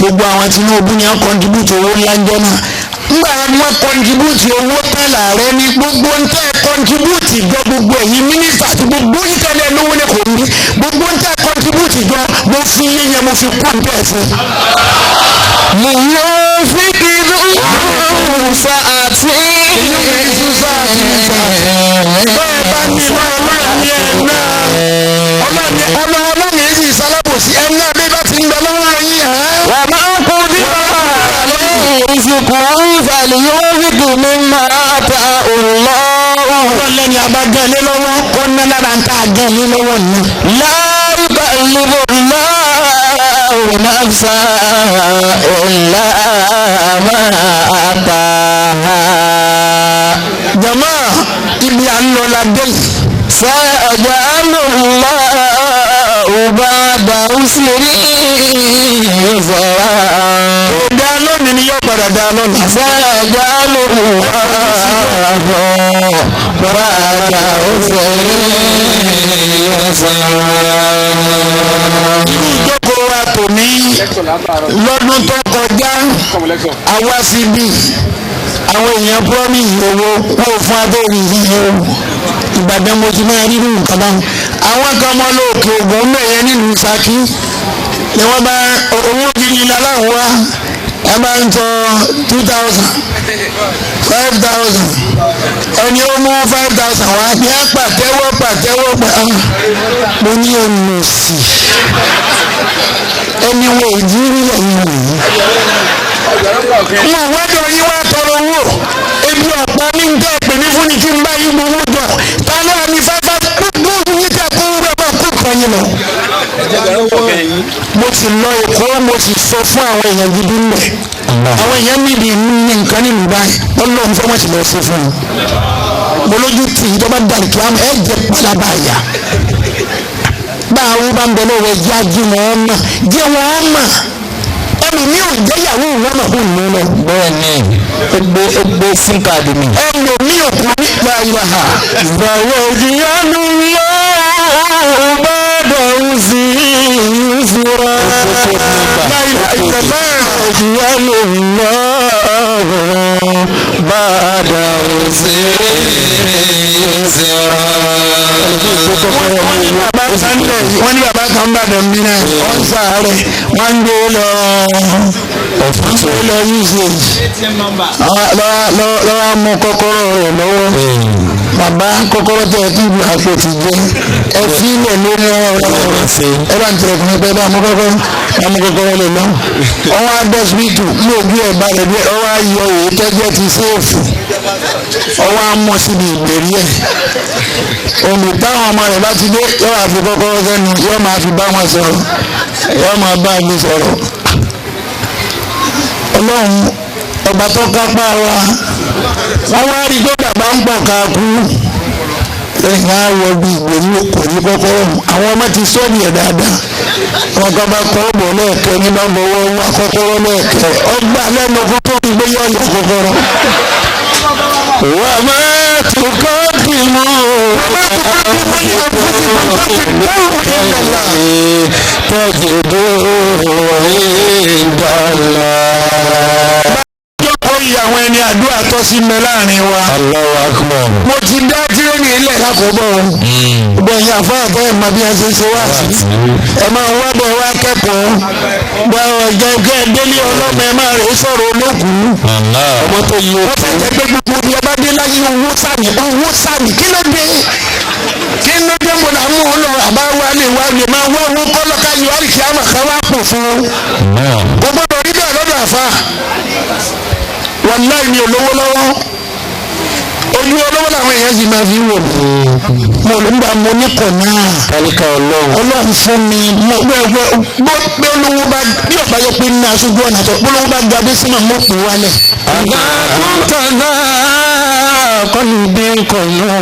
gbogbo àwọn Tinubu ni wọ́n contribute owó ńlá ń jọ náà nígbà wọn contribute owó tán làárẹ̀ ní gbogbo ń tẹ́ contribute jọ gbogbo ẹ̀yin mínísítà àti gbogbo ìtẹ́lẹ̀ lówó ní kò ní gbogbo ń tẹ́ contribute jọ mo fi yíyan mo fi kún bẹ́ẹ̀ fún. mo yóò fi kìlú sàtì. bẹ́ẹ̀ bá ní ọlọ́run ní ẹ̀ náà ọlọ́run yìí sì sálábòsí ẹ̀ náà bí bá ti ń lọ lọ́wọ́ yín hàn. wà á máa kú nípa ìsìnkú ìfàlìyóòfìkì mi máa ta òlọ́. ọlọ́lẹ́ni abágán lé lọ́wọ́ kó ná lára ń ká agán lé lọ́wọ́ ni. láàrúbà ìlúbọ̀ láàrú náà sá ọ̀la máa ta. jama ibi à ń lọ la dé yìí. سيجعل الله بعد عسر يسرا. dá lónìí ni yóò padà dá lọ́la. سيجعل الله بعد عسر يسرا. ìjókòó wa tò ní lọ́dún tó kọjá àwa síbí àwọn èèyàn promise owó wọ́n fún abẹ́rẹ́ yìí o Ìbàdàn mo ti máa rírun nǹkan báwọn àwọn kan mọ́ lóòkè ògùn mẹ́yẹ nílùú Ṣakí ni wọ́n bá owó gidi láláwọ̀ wá ẹ bá ń tọ 2,000 5,000 ẹni ó mú 5,000 wá ní pàtẹ́wọ́ mo ní ọ̀nà sí ẹni wo ìdírí ẹ̀yìn wọ̀nyí wọn wájọ yín wá tọrọ owó ebi ọ̀pá ní ń tẹ́ pè mí fún ni kí n bá yín gbowó jọ ta ló wà ní fáfá gbogbo yín tẹ́ kó rẹ̀ bá kó kan yín lọ. mo sì lọ Èkó mo sì sọ fún àwọn èèyàn gidi ńlẹ̀ àwọn èèyàn níbi ní nǹkan nínú báyìí Ọlọ́run fẹ́ wọ́n sì lọ sí fún un mo lójú tì ìjọba dàrí kí wọ́n ẹ̀ jẹ́ pálábà yá báwo bá ń bẹ lọ́wọ́ ẹ̀jẹ̀ ajé wọn mọ̀ jẹ́ wọn mọ̀ ẹnu mi ò jẹ́ ìyàwó ìwọ́n náà fún mi lọ. bẹ́ẹ̀ ni ó gbé sim card mi. ẹnu mi ò kún nípa ìwà ha. ìgbàwọ̀ ìyanu lọ́wọ́ bá dọ̀rùn sí ìṣúra. ìyanu lọ́wọ́ bá dọ̀rùn sí ìṣúra. wọ́n ní bàbá kan bá dàn mí náà wọ́n sáré wọ́n ń gbé lọ usage lọ́wọ́ mú kọ́kọ́rọ́ rẹ̀ lọ́wọ́ bàbá kọ́kọ́rọ́ tẹ̀ kí ìlú àpò ti jẹ́ ẹ fi ilẹ̀ lórí ọ̀rọ̀ ẹ bá ń tẹ̀lé fún ẹgbẹ́ bá mú kọ́kọ́rọ́ lè lọ. ọwọ́ adọ́sibítù lóògùn ẹ̀ balẹ̀ bí ọwọ́ ayọ̀ òye tẹ́jẹ́ ti séèfù ọwọ́ amọ̀ síbi ìgbèrí ẹ̀. omi táwọn ọmọ rẹ̀ bá ti dé yóò máa fi kọ́kọ́rọ́ sẹ́nu yóò máa fi bá wọn sọ̀rọ̀ yóò máa bá mi sọ̀rọ̀. ọlọ́run ọba tó kápá wa wọ́n wá rí pé bàbá ń pọ̀ ká kú lẹ́yìn àwọ̀ bíi ìgbèrí kò ní kọ́kọ́rọ́ mu àwọn ọmọ ti sọ́ọ̀nì ẹ̀ dáadáa wọn kọ́ bá kọ́ ọ̀bọ̀ lẹ́ẹ̀kẹ́ ní bá fọwọ́ wá kọ́kọ́rọ́ lẹ́ẹ̀kẹ́ ọgbà lẹ́nu kó tó fi gbé yọ̀ọ̀yọ̀ kọ́kọ́rọ́. wà á máa tún kọ́ kí mú tọ́jú dúró ìdálá. Àwọn ẹni àdúrà tó sí mẹ láàrin wa. Allahu Akbar. Mo ti dá tírénì ilẹ̀ lákòóbọ̀. Gbẹ̀yìn àfáàfẹ́ ẹ̀ máa bí ẹ ṣe ṣe wá sí. Ẹ máa wá bọ̀ wá kẹ́kọ̀ọ́. Gba ọ̀jẹ̀ kẹ́ ẹ délé ọlọ́mọ ẹ máa rè é sọ̀rọ̀ olókùú. Ọmọ tó yí o. Wọ́n fẹ́ jẹ́ pé gbogbo ní ẹ bá dé láyé owó sàmì kí ló dé? Kí ló dé mo là mú un lọ àbá wa lè máa wá owó kọ́lọ́ká yọ àríkì àmọ̀ ká wá pò fún. Gbogbo orí bẹ́ẹ̀ lọ́dọ̀ àfa wàláì mi ò lówó lọ́wọ́ ojú olówó làwọn èèyàn sì máa fi wò mo ló ń gbà mo ní kọ̀ náà kálíkà ọlọ́run fún mi mo pé olówó bá bí ọ̀pá yẹ pé ní aṣojú ọ̀nà tó olówó bá gba dé sínú mo pè wálẹ̀. àgbà kúntà náà kọ́ni bí kò lọ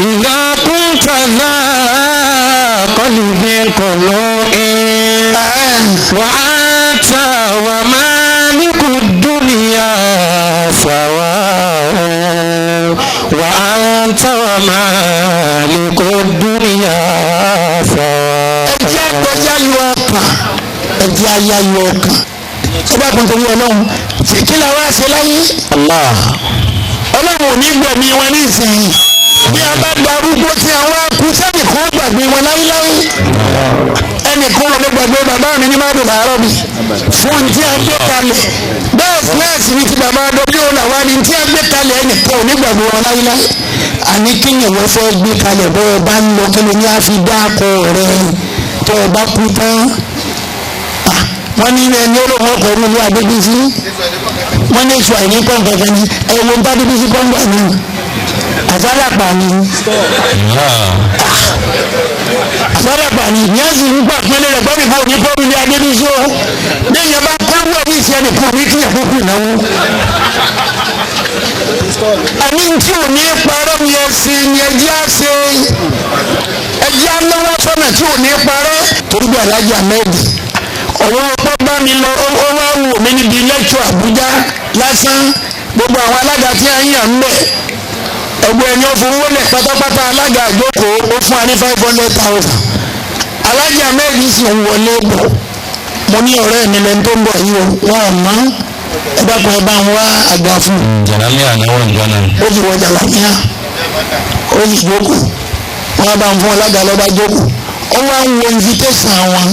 ìgbà kúntà náà kọ́ni bí kò lọ wà á ta wà máa. الدنيا سواء وأنت ومالك الدنيا سواء. ẹjẹ́ ayáyọ ọkàn ẹ bá kún torí ọlọ́run kí la wá ṣe láyé. ọlọ́run ò ní gbẹ̀mí wọn ní ìsinyìí bí a bá darúgbó tí àwọn akú sẹ́nìkan gbàgbé wọn láyéláyé ẹnìkan wọn ló gbàgbé bàbá mi ní mádùn làárọ̀ mi fún tí a gbé kalẹ̀ bẹ́ẹ̀ fúlẹ́ẹ̀sì mi ti bàbá adọ́bí òun làwọn ni tí a gbé kalẹ̀ ẹnìkan ò ní gbàgbé wọn láyéláyé àní kí ni wọ́n fẹ́ gbé kalẹ̀ bọ́ ọ bá ń lọ kí ni ní a fi dáko rẹ tó o bá kú tán wọ́n ní ẹni olóhùn ọkọ̀ ní ìlú Adébísí wọ́n ní èso àìní kọ̀ọ̀kan ní ẹ̀wọ̀n bá Adébísí kọ́ńgbà ní àsálàpà ni ní ẹ̀sìn ń gbà pínlẹ̀ rẹ̀ bọ́bí fún onífọ́ọ̀mù ní Adébísí o ní ìyẹn bá kọ́ wọ́n ní ìṣẹ́ ní kúrò ní kí ẹ̀kọ́ kù náà àní tí ò ní parọ́ ni ẹ̀sìn ni ẹjẹ́ àṣẹ ẹjẹ́ anáwó sọ́nà tí ò ní parọ́ torí bí Alhaji Ahmed ọ̀rọ̀ ọ̀pọ̀ bá mi lọ ó wá wò mí níbi lẹ́kṣọ̀ Àbújá lásán gbogbo àwọn alága tí a ń yàn ń bẹ̀ ẹgbẹ́ ẹni ó fowó lẹ̀ pátápátá alága àjókòó ó fún wa ní 500,000 Alhaji Ahmed sì ń wọlé bọ̀ mo ní ọ̀rẹ́ mi lẹ́nu tó ń bọ̀ yìí o wọn ò mọ́ ẹ dákun ẹ bá ń wá àga fún un. jàlámíà náwó ìjọ náà. ó sì wọ jàlámíà ó sì jókòó wọn bá ń fún alága lọ́ba jókòó ó wá ń wo invitation àwọn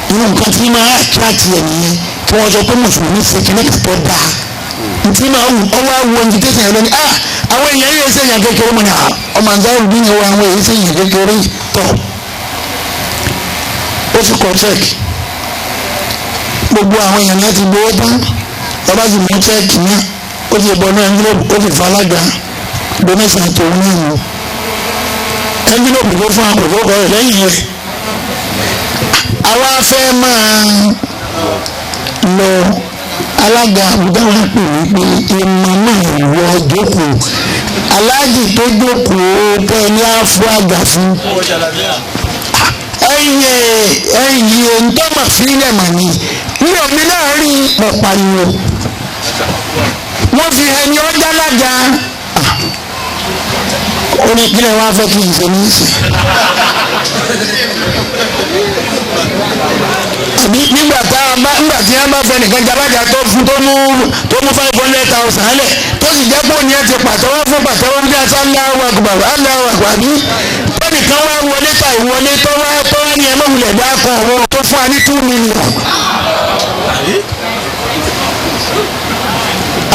inú nǹkan tí máa attract ẹ̀ nìyẹn tí wọ́n sọ pé mùsùlùmí ṣe kíní kàtọ́ dáa ntí máa wù ọ wá wo invitation yẹn lónìí àwọn èèyàn yìí ṣe èèyàn kékeré mọ̀ ní ọmọ àǹzáwò bí yẹn wọ àwọn èèyàn ṣe èèyàn kékeré tọ̀ ó sì kọ́ check gbogbo àwọn èèyàn láti gbowó tán lọ́ba sì mú check náà ó sì bọ́ ní envelope ó sì falága donation tòun náà nù envelope ló fún àkókò rẹ̀ lẹ́yìn rẹ̀ àwa fẹ́ máa lọ alága àbújá wa pè mí pé ìmọ̀ náà wọ jókòó aláàjì tó jókòó bẹ́ẹ̀ ni a fún àgbà fún ẹ̀yìn ntọ́mà fílẹ̀ mà ní ní omi láàrin pọ̀pàlù wọ́n fi ẹni ọjà lága ó ní kílẹ̀ wá fẹ́ kí n ṣe ní ìsìn àbí nígbà tí wọ́n bá fẹ́ nìkan jalájà tó mú 500,000 lẹ̀ tó sì jẹ́ pé òní ẹ̀ ti pàtẹ́wọ́ fún pàtẹ́wọ́ bí ẹ̀sán Allahu Akbar bí tẹ́nìkan wá wọlé ta ìwọlé tó wá ní ẹ̀mọ́ wulẹ̀ dá kan àwọn tó fún wa ní 2 million.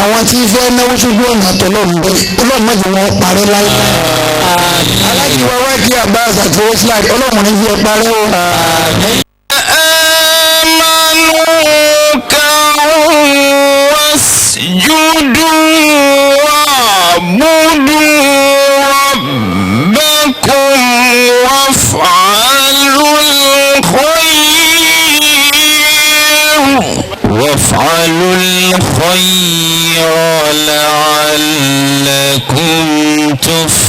àwọn tí fẹ́ náwó sójú ọ̀nà àtọ̀lọ́run bẹ́ẹ̀ ọlọ́run mọ̀jẹ̀ wọn parẹ́ láíláí. alájíwá wá kí Abbas àti Roseline ọlọ́run ní fi ẹ parẹ́ o. وافعلوا الخير لعلكم تفلحون